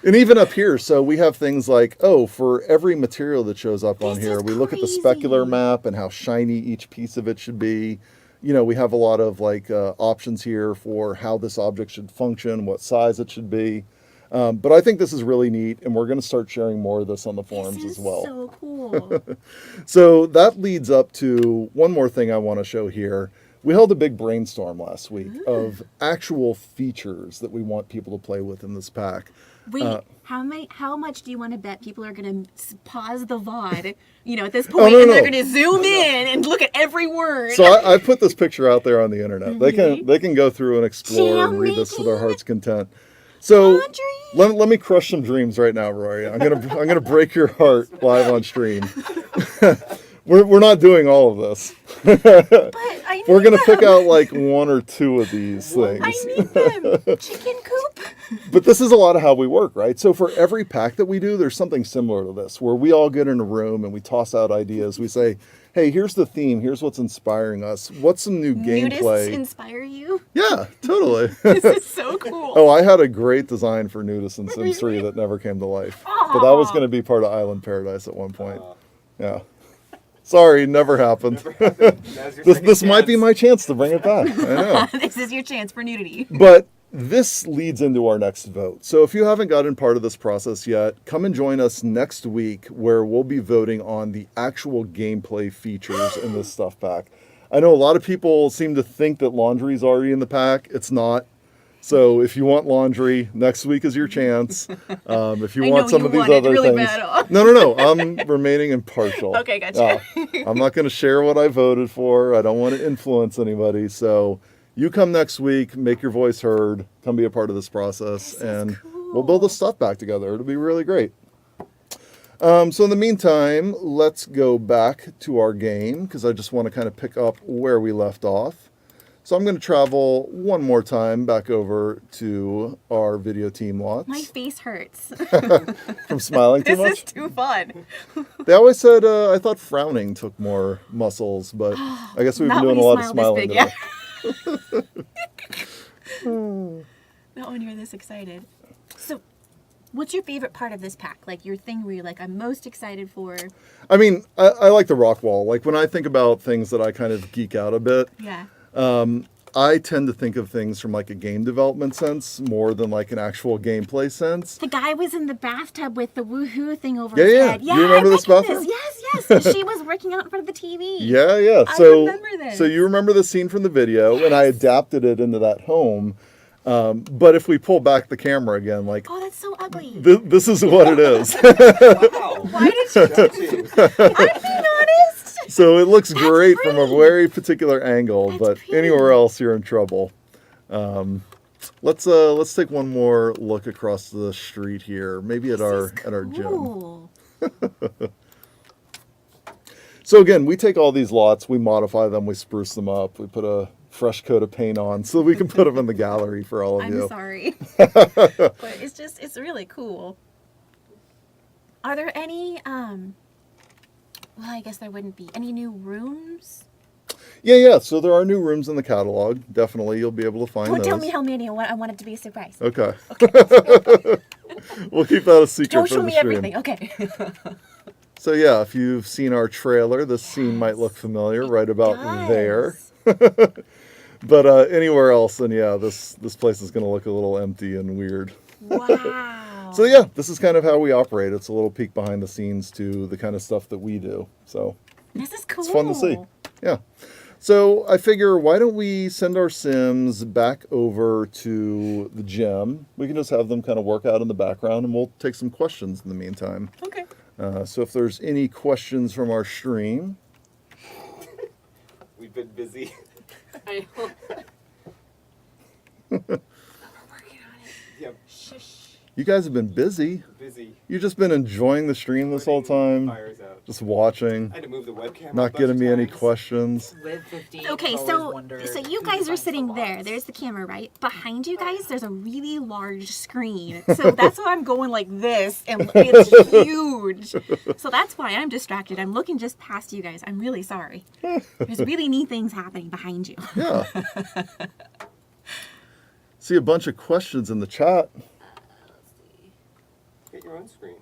Speaker 2: And even up here, so we have things like, for every material that shows up on
Speaker 3: This
Speaker 2: here,
Speaker 3: is
Speaker 2: we look at the
Speaker 3: crazy.
Speaker 2: specular map and how shiny each piece of it should be. We have a lot of options here for how this object should function, what size it should be. But I think this is really neat, and we're going to start sharing more of this on the forums
Speaker 3: This is
Speaker 2: as well.
Speaker 3: so cool.
Speaker 2: So that leads up to one more thing I want to show here. We held a big brainstorm last week of actual features that we want people to play with in this pack.
Speaker 3: Wait, how much do you want to bet people are going to pause the VOD, at this point,
Speaker 2: no,
Speaker 3: and
Speaker 2: no.
Speaker 3: they're going to zoom in and look at every word?
Speaker 2: So I put this picture out there on the internet. They can go through and explore and read this to their heart's content. So
Speaker 3: Laundry?
Speaker 2: let me crush some dreams right now, Rory. I'm gonna break your heart live on stream. We're not doing all of this.
Speaker 3: But I need
Speaker 2: We're gonna
Speaker 3: them.
Speaker 2: pick out like 1 or 2 of these things.
Speaker 3: I need them. Chicken coop?
Speaker 2: But this is a lot of how we work, right? So for every pack that we do, there's something similar to this, where we all get in a room and we toss out ideas. We say, hey, here's the theme. Here's what's inspiring us. What's some new
Speaker 3: Nudists
Speaker 2: gameplay?
Speaker 3: inspire you?
Speaker 2: Yeah, totally.
Speaker 3: This is so cool.
Speaker 2: Oh, I had a great design for Nudist in Sims 3 that never came to life. But that was going to be part of Island Paradise at one point. Yeah. Sorry, never happened.
Speaker 1: Now's your second
Speaker 2: This might be
Speaker 1: chance.
Speaker 2: my chance to bring it back. I know.
Speaker 3: This is your chance for nudity.
Speaker 2: But this leads into our next vote. So if you haven't gotten part of this process yet, come and join us next week where we'll be voting on the actual gameplay features in this stuff pack. I know a lot of people seem to think that laundry is already in the pack. It's not. So if you want laundry, next week is your chance. If you
Speaker 3: I
Speaker 2: want
Speaker 3: know
Speaker 2: some
Speaker 3: you
Speaker 2: of these
Speaker 3: want it
Speaker 2: other
Speaker 3: really
Speaker 2: things,
Speaker 3: bad.
Speaker 2: no, I'm remaining impartial.
Speaker 3: Okay, gotcha.
Speaker 2: I'm not going to share what I voted for. I don't want to influence anybody. So you come next week, make your voice heard, come be a part of this process, and we'll build this stuff back together. It'll be really great. So in the meantime, let's go back to our game because I just want to kind of pick up where we left off. So I'm going to travel one more time back over to our video team lots.
Speaker 3: My face hurts.
Speaker 2: From smiling too
Speaker 3: This
Speaker 2: much?
Speaker 3: is too fun.
Speaker 2: They always said, I thought frowning took more muscles, but I guess we've been
Speaker 3: Not
Speaker 2: doing
Speaker 3: when
Speaker 2: a
Speaker 3: you
Speaker 2: lot of
Speaker 3: smile this
Speaker 2: smiling
Speaker 3: big,
Speaker 2: today.
Speaker 3: Not when you're this excited. So, what's your favorite part of this pack? Like your thing where you're like, I'm most excited for.
Speaker 2: I mean, I like the rock wall. Like when I think about things that I kind of geek out a bit,
Speaker 3: Yeah.
Speaker 2: I tend to think of things from like a game development sense more than like an actual gameplay sense.
Speaker 3: The guy was in the bathtub with the woohoo thing over
Speaker 2: Yeah,
Speaker 3: his
Speaker 2: yeah.
Speaker 3: head.
Speaker 2: You remember
Speaker 3: I
Speaker 2: this
Speaker 3: like
Speaker 2: bathroom?
Speaker 3: Yes. She was working out in front of the TV.
Speaker 2: Yeah.
Speaker 3: I
Speaker 2: So,
Speaker 3: remember this.
Speaker 2: So you remember the scene from the video, and I adapted it into that home. But if we pull back the camera again, like
Speaker 3: Oh, that's so ugly.
Speaker 2: this is what it is.
Speaker 1: Wow.
Speaker 3: Why did you?
Speaker 1: Touching.
Speaker 3: I'm being honest.
Speaker 2: So it looks great from a
Speaker 3: pretty.
Speaker 2: very particular angle,
Speaker 3: That's
Speaker 2: but
Speaker 3: pretty.
Speaker 2: anywhere else you're in trouble. Let's take one more look across the street here, maybe at our gym.
Speaker 3: Cool.
Speaker 2: So again, we take all these lots, we modify them, we spruce them up, we put a fresh coat of paint on so we can put them in the gallery for all of
Speaker 3: I'm
Speaker 2: you.
Speaker 3: sorry. But it's really cool. Are there any, well, I guess there wouldn't be any new rooms?
Speaker 2: Yeah. So there are new rooms in the catalog. Definitely, you'll be able to find
Speaker 3: Don't
Speaker 2: those.
Speaker 3: tell me how many. I want it to be a surprise.
Speaker 2: Okay. We'll keep that a secret
Speaker 3: Don't
Speaker 2: for
Speaker 3: show
Speaker 2: the
Speaker 3: me
Speaker 2: stream.
Speaker 3: everything. Okay.
Speaker 2: So yeah, if you've seen our trailer, this scene might look familiar right about there. But anywhere else, then yeah, this place is going to look a little empty and weird.
Speaker 3: Wow.
Speaker 2: So yeah, this is kind of how we operate. It's a little peek behind the scenes to the kind of stuff that we do. So
Speaker 3: This is cool.
Speaker 2: it's fun to see. Yeah. So I figure, why don't we send our Sims back over to the gym? We can just have them kind of work out in the background, and we'll take some questions in the meantime.
Speaker 3: Okay.
Speaker 2: So if there's any questions from our stream.
Speaker 1: We've been busy.
Speaker 4: I know. We're working on it.
Speaker 1: Yep.
Speaker 4: Shush.
Speaker 2: You guys have been busy.
Speaker 1: Busy.
Speaker 2: You've just been enjoying the stream this whole time,
Speaker 1: Fires out.
Speaker 2: just watching,
Speaker 1: I had to move the webcam. a
Speaker 2: not
Speaker 1: bunch
Speaker 2: getting
Speaker 1: of
Speaker 2: me any
Speaker 1: times.
Speaker 2: questions.
Speaker 5: Live 15.
Speaker 3: Okay,
Speaker 5: always
Speaker 3: so
Speaker 5: wondered
Speaker 3: you
Speaker 5: who
Speaker 3: guys are
Speaker 5: defines
Speaker 3: sitting
Speaker 5: the
Speaker 3: there.
Speaker 5: lots.
Speaker 3: There's the camera, right? Behind you guys, there's a really large screen. So that's why I'm going like this, and it's huge. So that's why I'm distracted. I'm looking just past you guys. I'm really sorry. There's really neat things happening behind you.
Speaker 2: Yeah. See a bunch of questions in the chat.
Speaker 1: Get your own screen.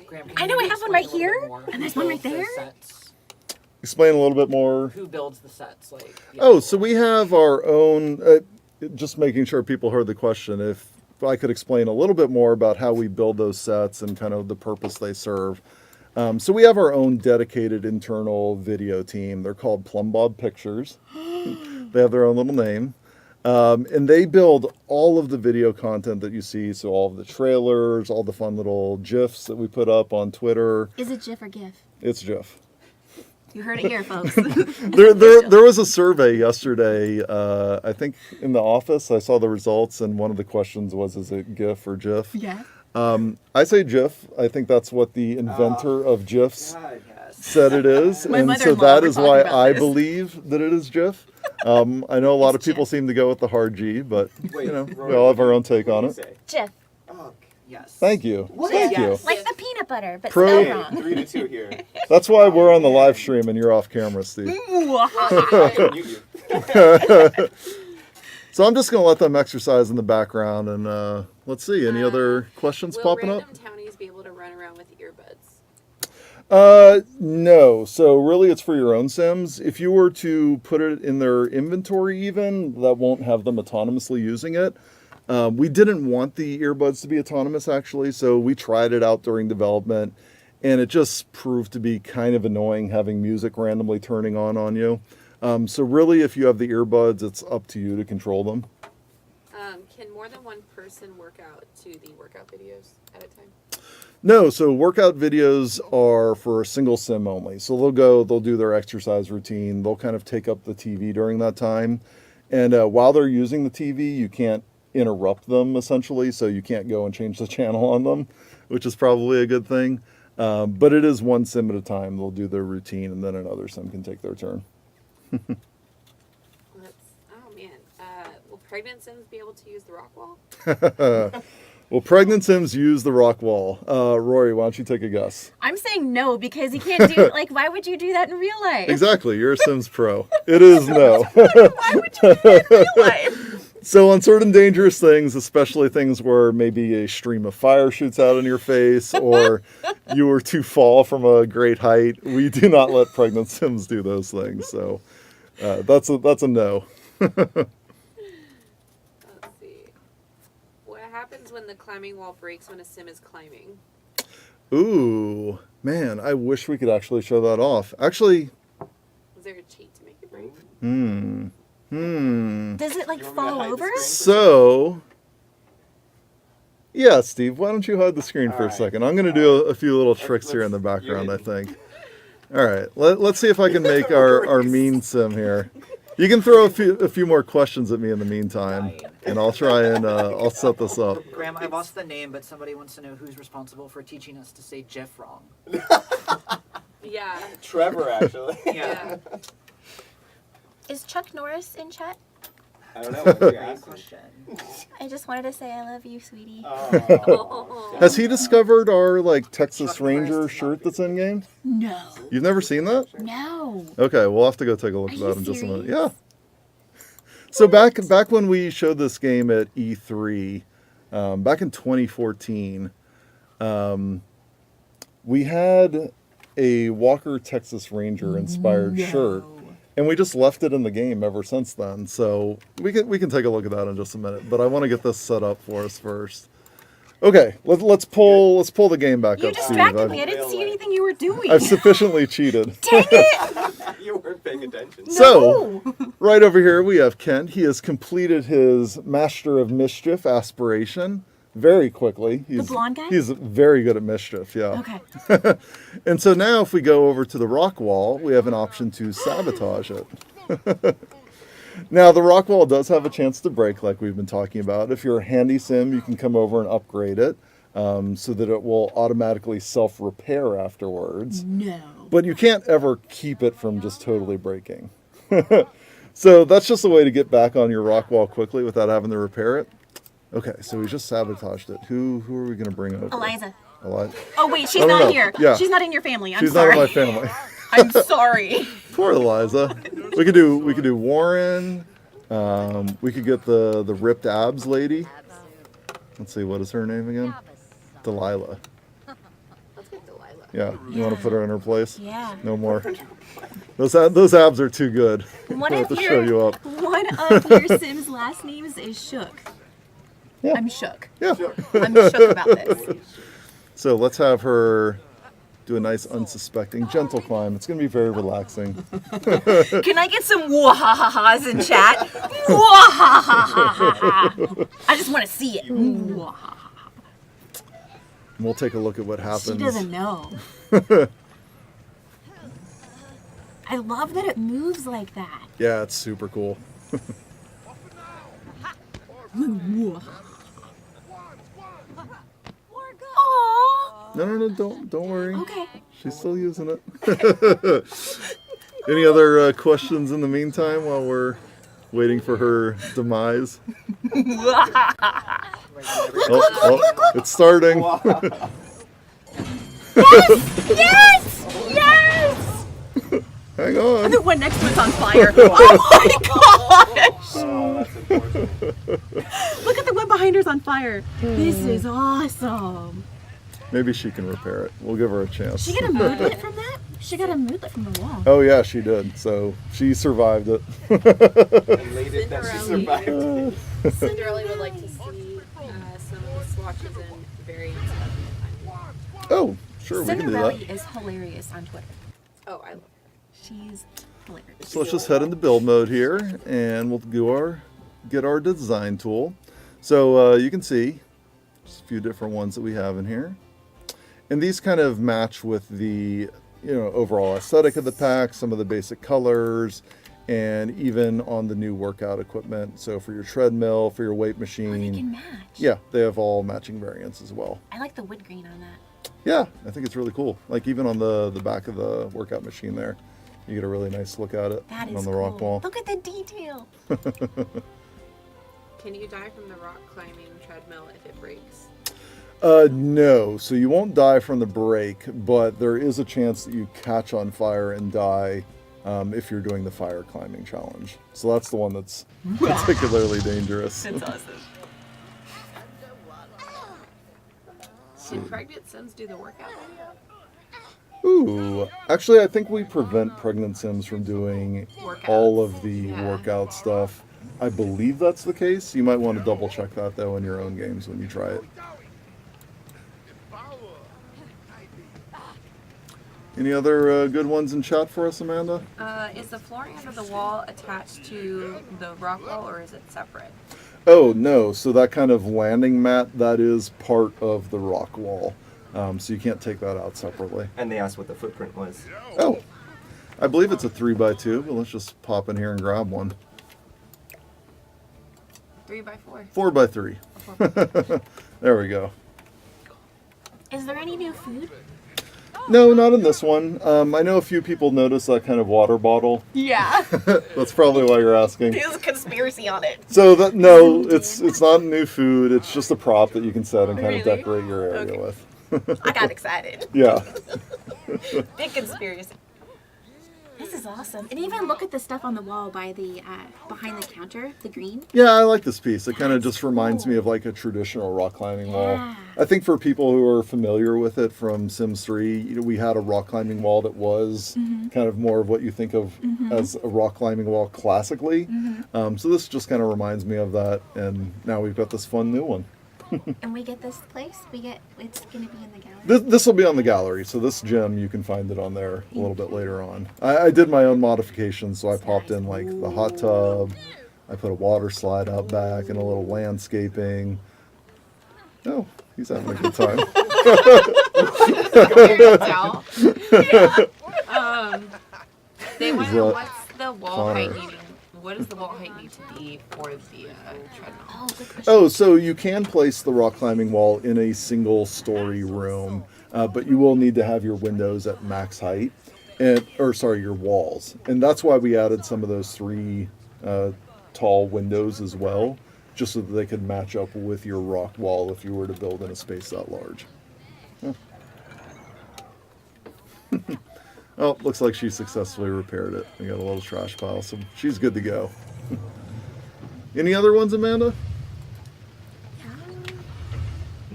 Speaker 5: Graham, can
Speaker 3: I
Speaker 5: you
Speaker 3: know I have one right
Speaker 5: explain a little
Speaker 3: here,
Speaker 5: bit more
Speaker 3: and there's
Speaker 5: who
Speaker 3: one right
Speaker 5: builds the
Speaker 3: there.
Speaker 5: sets?
Speaker 2: Explain a little bit more.
Speaker 5: Who builds the sets? Like.
Speaker 2: Oh, so we have our own, just making sure people heard the question. If I could explain a little bit more about how we build those sets and kind of the purpose they serve. So we have our own dedicated internal video team. They're called Plumbob Pictures. They have their own little name. And they build all of the video content that you see. So all of the trailers, all the fun little GIFs that we put up on Twitter.
Speaker 3: Is it GIF or GIF?
Speaker 2: It's GIF.
Speaker 3: You heard it here, folks.
Speaker 2: There was a survey yesterday, I think in the office. I saw the results, and one of the questions was, is it GIF or GIF?
Speaker 3: Yeah.
Speaker 2: I say GIF. I think that's what the inventor of GIFs
Speaker 1: God, yes.
Speaker 2: said it is.
Speaker 3: My
Speaker 2: And so
Speaker 3: mother-in-law
Speaker 2: that
Speaker 3: were
Speaker 2: is
Speaker 3: talking
Speaker 2: why
Speaker 3: about
Speaker 2: I
Speaker 3: this.
Speaker 2: believe that it is GIF. I know a lot
Speaker 3: It's
Speaker 2: of people
Speaker 3: GIF.
Speaker 2: seem to go with the hard G, but
Speaker 1: Wait,
Speaker 2: you know,
Speaker 1: Rory,
Speaker 2: we all have our own
Speaker 1: what
Speaker 2: take
Speaker 1: do
Speaker 2: on
Speaker 1: you
Speaker 2: it.
Speaker 1: say?
Speaker 3: GIF.
Speaker 1: Oh,
Speaker 5: Yes.
Speaker 2: Thank you.
Speaker 1: What?
Speaker 2: Thank you.
Speaker 5: Yes.
Speaker 3: Like the peanut butter, but
Speaker 2: Pro-
Speaker 3: spelled
Speaker 1: okay,
Speaker 3: wrong.
Speaker 1: 3-2 here.
Speaker 2: That's why we're on the live stream and you're off camera, Steve.
Speaker 1: I can mute you.
Speaker 2: So I'm just going to let them exercise in the background, and let's see. Any other questions
Speaker 4: Will
Speaker 2: popping up?
Speaker 4: random townies be able to run around with earbuds?
Speaker 2: No. So really, it's for your own Sims. If you were to put it in their inventory, even that won't have them autonomously using it. We didn't want the earbuds to be autonomous, actually. So we tried it out during development, and it just proved to be kind of annoying having music randomly turning on you. So really, if you have the earbuds, it's up to you to control them.
Speaker 4: Can more than one person work out to the workout videos at a time?
Speaker 2: No, so workout videos are for a single sim only. So they'll do their exercise routine. They'll kind of take up the TV during that time. And while they're using the TV, you can't interrupt them essentially. So you can't go and change the channel on them, which is probably a good thing. But it is one sim at a time. They'll do their routine and then another sim can take their turn.
Speaker 4: Oh man. Will pregnant Sims be able to use the rock wall?
Speaker 2: Well, pregnant sims use the rock wall. Rory, why don't you take a guess?
Speaker 3: I'm saying no because you can't do like. Why would you do that in real life?
Speaker 2: Exactly, you're a Sims pro. It is no.
Speaker 3: Why would you do that in real life?
Speaker 2: So on certain dangerous things, especially things where maybe a stream of fire shoots out in your face or you were to fall from a great height, we do not let pregnant Sims do those things. So that's a no.
Speaker 4: Let's see. What happens when the climbing wall breaks when a sim is climbing?
Speaker 2: Ooh, man, I wish we could actually show that off. Actually,
Speaker 4: Is there a cheat to make it break?
Speaker 3: Does it like
Speaker 1: You want me to
Speaker 3: fall
Speaker 1: hide the
Speaker 3: over?
Speaker 1: screen?
Speaker 2: so... Yeah, Steve, why don't you hide the screen for a
Speaker 1: Alright.
Speaker 2: second? I'm going to do a few little tricks here in the
Speaker 1: let's-
Speaker 2: background, I
Speaker 1: you're-
Speaker 2: think. All right, let's see if I can make our mean sim here. You can throw a few more questions at me in the meantime, and I'll try and I'll set this up.
Speaker 5: Graham, I lost the name, but somebody wants to know who's responsible for teaching us to say Jeff wrong.
Speaker 4: Yeah.
Speaker 1: Trevor, actually.
Speaker 4: Yeah.
Speaker 3: Is Chuck Norris in chat?
Speaker 1: I don't know. What you're
Speaker 5: Great
Speaker 1: asking.
Speaker 5: question.
Speaker 3: I just wanted to say I love you, sweetie.
Speaker 1: Oh.
Speaker 2: Has he discovered our like Texas
Speaker 5: Chuck Norris
Speaker 2: Ranger
Speaker 5: does not
Speaker 2: shirt
Speaker 5: do
Speaker 2: that's in game?
Speaker 3: No.
Speaker 2: You've never seen that?
Speaker 3: No.
Speaker 2: Okay, we'll have to go take a look
Speaker 3: Are
Speaker 2: at
Speaker 3: you
Speaker 2: that in just a minute.
Speaker 3: serious?
Speaker 2: Yeah. So back when we showed this game at E3, back in 2014, we had a Walker Texas Ranger inspired shirt, and we just left it in the game ever since then. So we can take a look at that in just a minute. But I want to get this set up for us first. Okay, let's pull the game back
Speaker 3: You
Speaker 2: up, Steve.
Speaker 3: distracted me. I didn't see anything you were doing.
Speaker 2: I've sufficiently cheated.
Speaker 3: Dang it!
Speaker 1: You weren't paying attention.
Speaker 2: So, right over here we have Kent. He has completed his Master of Mischief aspiration very quickly. He's,
Speaker 3: blonde guy?
Speaker 2: He's very good at mischief, yeah.
Speaker 3: Okay.
Speaker 2: And so now if we go over to the rock wall, we have an option to sabotage it. Now, the rock wall does have a chance to break, like we've been talking about. If you're a handy sim, you can come over and upgrade it so that it will automatically self-repair afterwards.
Speaker 3: No.
Speaker 2: But you can't ever keep it from just totally breaking. So that's just a way to get back on your rock wall quickly without having to repair it. Okay, so we just sabotaged it. Who are we going to bring over?
Speaker 3: Eliza.
Speaker 2: Eliza.
Speaker 3: Oh wait, she's
Speaker 2: Oh, no,
Speaker 3: not
Speaker 2: no.
Speaker 3: here.
Speaker 2: Yeah.
Speaker 3: She's not in your family. I'm
Speaker 2: She's
Speaker 3: sorry.
Speaker 2: not in my family.
Speaker 3: I'm sorry.
Speaker 2: Poor Eliza. We could do Warren. We could get the ripped abs lady. Let's see, what is her name again? Delilah.
Speaker 4: Let's get Delilah.
Speaker 2: Yeah, you want to put her in her place?
Speaker 3: Yeah.
Speaker 2: No more. Those abs are too good.
Speaker 3: One
Speaker 2: I have
Speaker 3: of
Speaker 2: to show you up.
Speaker 3: One of your Sims' last names is Shook.
Speaker 2: Yeah.
Speaker 3: I'm shook.
Speaker 2: Yeah.
Speaker 3: I'm shook about this.
Speaker 2: So let's have her do a nice unsuspecting gentle climb. It's going to be very relaxing.
Speaker 3: Can I get some wah-ha-ha-has in chat? Wah-ha-ha-ha-ha. I just want to see it. Wah-ha-ha.
Speaker 2: And we'll take a look at what happens.
Speaker 3: She doesn't know. I love that it moves like that.
Speaker 2: Yeah, it's super cool.
Speaker 3: Aww.
Speaker 2: No, don't worry.
Speaker 3: Okay.
Speaker 2: She's still using it. Any other questions in the meantime while we're waiting for her demise? Oh, it's starting.
Speaker 3: Yes! Yes!
Speaker 2: Hang on.
Speaker 3: The one next to it's on fire. Oh my gosh!
Speaker 1: Oh, that's unfortunate.
Speaker 3: Look at the one behind her's on fire. This is awesome.
Speaker 2: Maybe she can repair it. We'll give her a chance.
Speaker 3: She got a moodlet from that? She got a moodlet from the wall.
Speaker 2: Oh yeah, she did. So she survived it.
Speaker 1: Elated that she survived.
Speaker 4: Cinderella would like to see some of the swatches and variants of the time.
Speaker 2: Oh, sure, we can do
Speaker 3: Cinderella
Speaker 2: that.
Speaker 3: is hilarious on Twitter.
Speaker 4: Oh, I love
Speaker 3: She's hilarious.
Speaker 2: So let's just head into build mode here, and we'll get our design tool. So you can see just a few different ones that we have in here. And these kind of match with the overall aesthetic of the pack, some of the basic colors, and even on the new workout equipment. So for your treadmill, for your weight
Speaker 3: Oh, they
Speaker 2: machine.
Speaker 3: can match.
Speaker 2: Yeah, they have all matching variants as well.
Speaker 3: I like the wood grain on that.
Speaker 2: Yeah, I think it's really cool. Like even on the back of the workout machine there, you get a really nice look at it
Speaker 3: That is
Speaker 2: on the
Speaker 3: cool.
Speaker 2: rock wall.
Speaker 3: Look at the detail.
Speaker 4: Can you die from the rock climbing treadmill if it breaks?
Speaker 2: No, so you won't die from the break, but there is a chance that you catch on fire and die if you're doing the fire climbing challenge. So that's the one that's particularly dangerous.
Speaker 3: That's awesome.
Speaker 4: Did pregnant Sims do the workout video?
Speaker 2: Ooh, actually, I think we prevent pregnant Sims from doing all of the
Speaker 4: Yeah.
Speaker 2: workout stuff. I believe that's the case. You might want to double check that though in your own games when you try it. Any other good ones in chat for us, Amanda?
Speaker 4: Is the flooring under the wall attached to the rock wall, or is it separate?
Speaker 2: Oh, no. So that kind of landing mat, that is part of the rock wall. So you can't take that out separately.
Speaker 1: And they asked what the footprint was.
Speaker 2: Oh, I believe it's a 3x2, but let's just pop in here and grab one.
Speaker 4: 3x4.
Speaker 2: 4x3. There we go.
Speaker 3: Is there any new food?
Speaker 2: No, not in this one. I know a few people noticed that kind of water bottle.
Speaker 3: Yeah.
Speaker 2: That's probably why you're asking.
Speaker 3: There's a conspiracy on it.
Speaker 2: So that no, it's not new food. It's just a prop that you can set and kind of
Speaker 3: Really?
Speaker 2: decorate your area
Speaker 3: Okay.
Speaker 2: with.
Speaker 3: I got excited.
Speaker 2: Yeah.
Speaker 3: Big conspiracy. This is awesome. And even look at the stuff on the wall by the behind the counter, the green.
Speaker 2: Yeah, I like this piece. It kind of just reminds me of like a traditional rock climbing wall.
Speaker 3: Yeah.
Speaker 2: I think for people who are familiar with it from Sims 3, we had a rock climbing wall that was kind of more of what you think of as a rock climbing wall classically. So this just kind of reminds me of that. And now we've got this fun new one.
Speaker 3: And we get this place. It's gonna be in the gallery.
Speaker 2: This will be on the gallery, so this gem you can find it on there a little bit later on. I did my own modifications, so I popped in like the hot tub. I put a water slide out back and a little landscaping. Oh, he's having a good time.
Speaker 4: They want to know what's the wall
Speaker 2: Connor.
Speaker 4: height needing. What does the wall height need to be for the treadmill?
Speaker 3: Oh, good question.
Speaker 2: Oh, so you can place the rock climbing wall in a single story room, but you will need to have your windows at max height, your walls. And that's why we added some of those 3 tall windows as well, just so that they could match up with your rock wall if you were to build in a space that large. Huh. Oh, looks like she successfully repaired it. We got a little trash pile, so she's good to go. Any other ones, Amanda?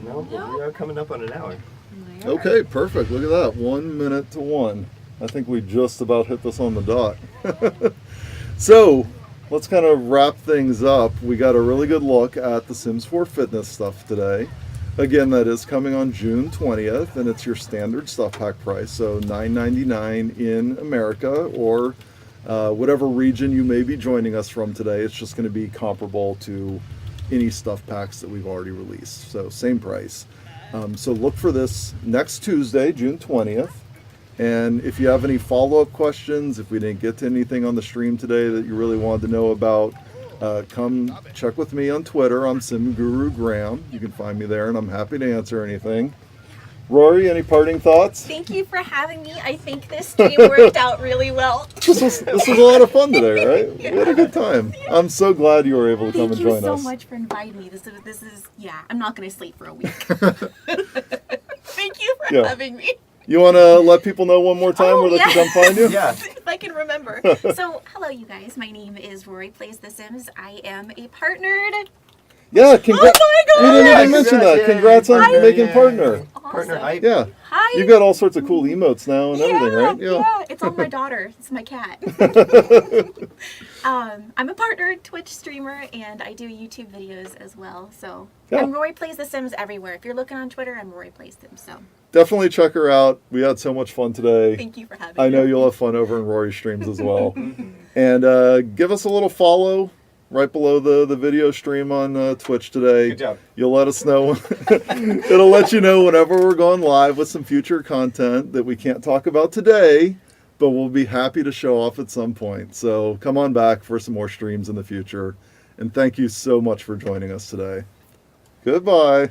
Speaker 1: No, but we are coming up on an hour.
Speaker 2: Okay, perfect. Look at that. 1 minute to 1. I think we just about hit this on the dot. So, let's kind of wrap things up. We got a really good look at the Sims 4 fitness stuff today. Again, that is coming on June 20th, and it's your standard stuff pack price, so $9.99 in America, or whatever region you may be joining us from today. It's just going to be comparable to any stuff packs that we've already released, so same price. So look for this next Tuesday, June 20th. And if you have any follow-up questions, if we didn't get to anything on the stream today that you really wanted to know about, come check with me on Twitter. I'm Sim Guru Graham. You can find me there, and I'm happy to answer anything. Rory, any parting thoughts?
Speaker 3: Thank you for having me. I think this stream worked out really well.
Speaker 2: This was a lot of fun today, right? We had a good time. I'm so glad you were able to come
Speaker 3: Thank
Speaker 2: and
Speaker 3: you
Speaker 2: join
Speaker 3: so
Speaker 2: us.
Speaker 3: much for inviting me. This is yeah. I'm not gonna sleep for a week. Thank you for
Speaker 2: Yeah.
Speaker 3: having me.
Speaker 2: You want to let people know one more time where they can come find you?
Speaker 1: Yeah.
Speaker 3: If I can remember. So, hello, you guys. My name is Rory Plays The Sims. I am a partnered.
Speaker 2: Yeah, congrats.
Speaker 3: Oh my
Speaker 2: We didn't
Speaker 3: God!
Speaker 2: even mention that.
Speaker 1: Yay.
Speaker 2: Congrats on
Speaker 1: Yay.
Speaker 2: making partner.
Speaker 1: Partner
Speaker 3: Awesome.
Speaker 1: hype.
Speaker 2: Yeah.
Speaker 3: Hi.
Speaker 2: You've got all sorts of cool emotes now and everything, right?
Speaker 3: Yeah. It's on my daughter. It's my cat. I'm a partnered Twitch streamer and I do YouTube videos as well. So
Speaker 2: Yeah.
Speaker 3: I'm Rory Plays The Sims everywhere. If you're looking on Twitter, I'm Rory Plays Sims. So
Speaker 2: Definitely check her out. We had so much fun today.
Speaker 3: thank you for having
Speaker 2: I
Speaker 3: me.
Speaker 2: know you'll have fun over in Rory's streams as well. And give us a little follow right below the video stream on Twitch today.
Speaker 1: Good job.
Speaker 2: You'll let us know. It'll let you know whenever we're going live with some future content that we can't talk about today, but we'll be happy to show off at some point. So come on back for some more streams in the future. And thank you so much for joining us today. Goodbye.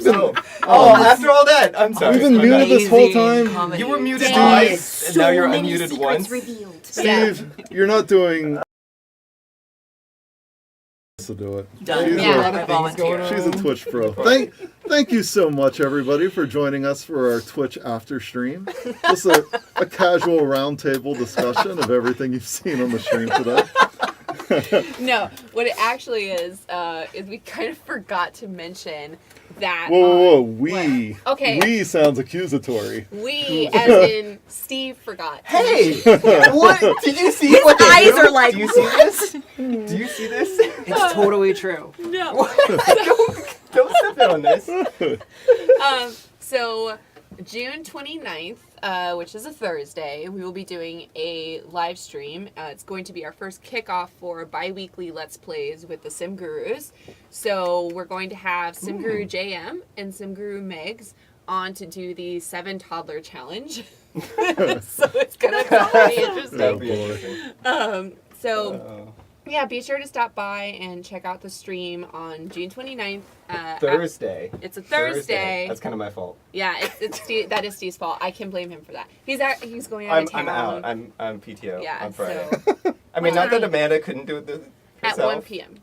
Speaker 1: After all that, I'm sorry.
Speaker 2: We've been
Speaker 1: My bad.
Speaker 2: muted this whole time.
Speaker 1: You were muted
Speaker 3: Dang,
Speaker 1: twice, and now you're
Speaker 3: many
Speaker 1: unmuted
Speaker 3: secrets
Speaker 1: once.
Speaker 3: revealed.
Speaker 2: Steve, you're not doing... To do it.
Speaker 5: Done.
Speaker 2: She's,
Speaker 5: Yeah,
Speaker 2: a,
Speaker 5: I volunteer.
Speaker 2: she's a Twitch pro. Thank you so much, everybody, for joining us for our Twitch after stream. Just a casual roundtable discussion of everything you've seen on the stream today.
Speaker 4: No, what it actually is we kind of forgot to mention that.
Speaker 2: Whoa, we.
Speaker 4: What? Okay.
Speaker 2: We sounds accusatory.
Speaker 4: We, as in Steve, forgot.
Speaker 1: Hey! What? Did you see what they
Speaker 3: eyes
Speaker 1: do?
Speaker 3: are like,
Speaker 1: Do you see this? Do you see this?
Speaker 5: It's totally true.
Speaker 4: No.
Speaker 1: Don't step in on this.
Speaker 4: So June 29th, which is a Thursday, we will be doing a live stream. It's going to be our first kickoff for bi-weekly Let's Plays with the Sim Gurus. So we're going to have Sim Guru JM and Sim Guru Megs on to do the 7 Toddler Challenge. So it's going to be pretty interesting.
Speaker 1: That'll be interesting.
Speaker 4: Yeah, be sure to stop by and check out the stream on June 29th.
Speaker 1: Thursday.
Speaker 4: It's a Thursday.
Speaker 1: That's kind of my fault.
Speaker 4: Yeah, it's Steve, that is Steve's fault. I can blame him for that. He's going out of town.
Speaker 1: I'm out. I'm PTO
Speaker 4: Yeah,
Speaker 1: on Friday.
Speaker 4: so
Speaker 1: I mean, not that Amanda couldn't do it
Speaker 4: at
Speaker 1: herself.
Speaker 4: 1 p.m.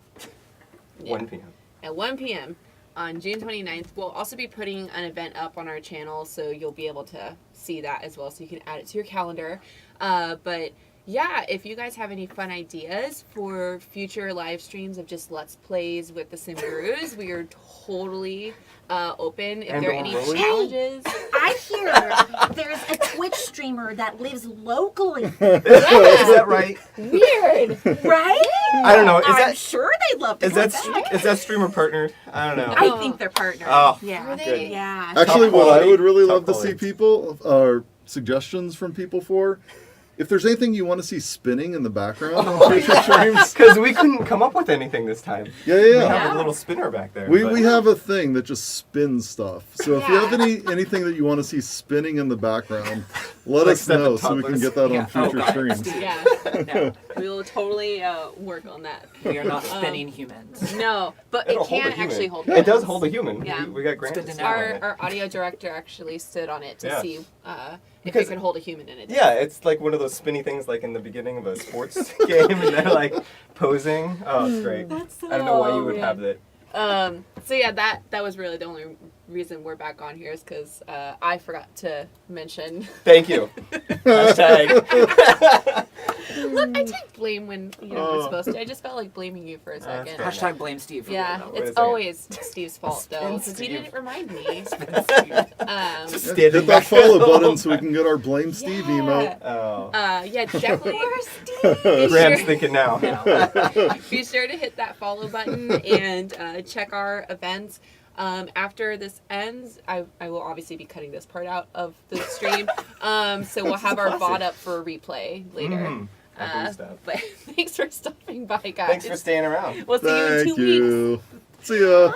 Speaker 4: Yeah.
Speaker 1: 1 p.m.
Speaker 4: At 1 p.m. on June 29th, we'll also be putting an event up on our channel, so you'll be able to see that as well, so you can add it to your calendar. But yeah, if you guys have any fun ideas for future live streams of just Let's Plays with the Sim Gurus, we are totally open. If
Speaker 1: And
Speaker 4: there are any
Speaker 1: rolling.
Speaker 4: challenges.
Speaker 3: I hear there's a Twitch streamer that lives locally,
Speaker 1: Is that right?
Speaker 4: Weird.
Speaker 3: right?
Speaker 1: I don't know. Is
Speaker 3: I'm
Speaker 1: that
Speaker 3: sure they'd love to
Speaker 1: is
Speaker 3: come
Speaker 1: that
Speaker 3: back.
Speaker 1: is that streamer partnered? I don't know.
Speaker 3: I think they're partners.
Speaker 1: Oh,
Speaker 3: yeah.
Speaker 4: Are they?
Speaker 1: good.
Speaker 3: Yeah.
Speaker 2: Actually,
Speaker 1: Top
Speaker 2: what I
Speaker 1: quality.
Speaker 2: would really
Speaker 1: Top
Speaker 2: love to see
Speaker 1: quality.
Speaker 2: people or suggestions from people for, if there's anything you want to see spinning in the background on future streams.
Speaker 1: Because we couldn't come up with anything this time.
Speaker 2: Yeah,
Speaker 1: We
Speaker 2: yeah.
Speaker 1: have a little spinner back there.
Speaker 2: We,
Speaker 1: but-
Speaker 2: we have a thing that just spins stuff. So if you
Speaker 4: Yeah.
Speaker 2: have anything that you want to see spinning in the background, let
Speaker 1: Like
Speaker 2: us know
Speaker 1: seven
Speaker 2: so we can
Speaker 1: toddlers.
Speaker 2: get that
Speaker 5: Yeah.
Speaker 2: on future
Speaker 5: Oh, God.
Speaker 2: streams.
Speaker 5: Steve.
Speaker 4: Yeah.
Speaker 5: No,
Speaker 4: We will totally work on that.
Speaker 5: we are not spinning humans.
Speaker 4: No, but it
Speaker 1: It'll hold
Speaker 4: can
Speaker 1: a human.
Speaker 4: actually hold
Speaker 1: It does
Speaker 4: humans.
Speaker 1: hold a human.
Speaker 4: Yeah.
Speaker 1: We got grants.
Speaker 5: good to
Speaker 1: to
Speaker 5: know.
Speaker 1: work on
Speaker 4: Our,
Speaker 1: it.
Speaker 4: our audio director actually stood on it to
Speaker 1: Yeah.
Speaker 4: see if
Speaker 1: Because-
Speaker 4: it could hold a human in it.
Speaker 1: Yeah, it's like one of those spinny things like in the beginning of a sports game and they're like posing. Oh, it's great.
Speaker 3: That's so
Speaker 1: I don't know why you would
Speaker 4: man.
Speaker 1: have that.
Speaker 4: So yeah, that was really the only reason we're back on here is because I forgot to mention.
Speaker 1: Thank you. Hashtag.
Speaker 4: Look, I take blame when you know I'm
Speaker 1: Oh.
Speaker 4: supposed to. I just felt like blaming you for a
Speaker 1: that's
Speaker 4: second.
Speaker 1: fair.
Speaker 5: Hashtag blame Steve. For
Speaker 4: Yeah,
Speaker 5: that.
Speaker 1: Wait a
Speaker 4: it's
Speaker 1: second.
Speaker 4: always Steve's fault though,
Speaker 1: Spin
Speaker 4: because he
Speaker 1: Steve.
Speaker 4: didn't remind me.
Speaker 1: Just
Speaker 2: Yeah,
Speaker 1: standing
Speaker 2: hit that
Speaker 1: back
Speaker 2: follow
Speaker 1: there.
Speaker 2: button so we can get our Blame Steve emote.
Speaker 1: Oh.
Speaker 4: Yeah, definitely.
Speaker 3: Steve.
Speaker 1: Graham's thinking now.
Speaker 4: Be sure to hit that follow button and check our events. After this ends, I will obviously be cutting this part out of the stream. So we'll have our VOD up for replay later.
Speaker 1: Mhm. I boost that.
Speaker 4: But thanks for stopping by, guys.
Speaker 1: Thanks for staying around.
Speaker 4: We'll see you in 2
Speaker 2: Thank
Speaker 4: weeks.
Speaker 2: you. See ya.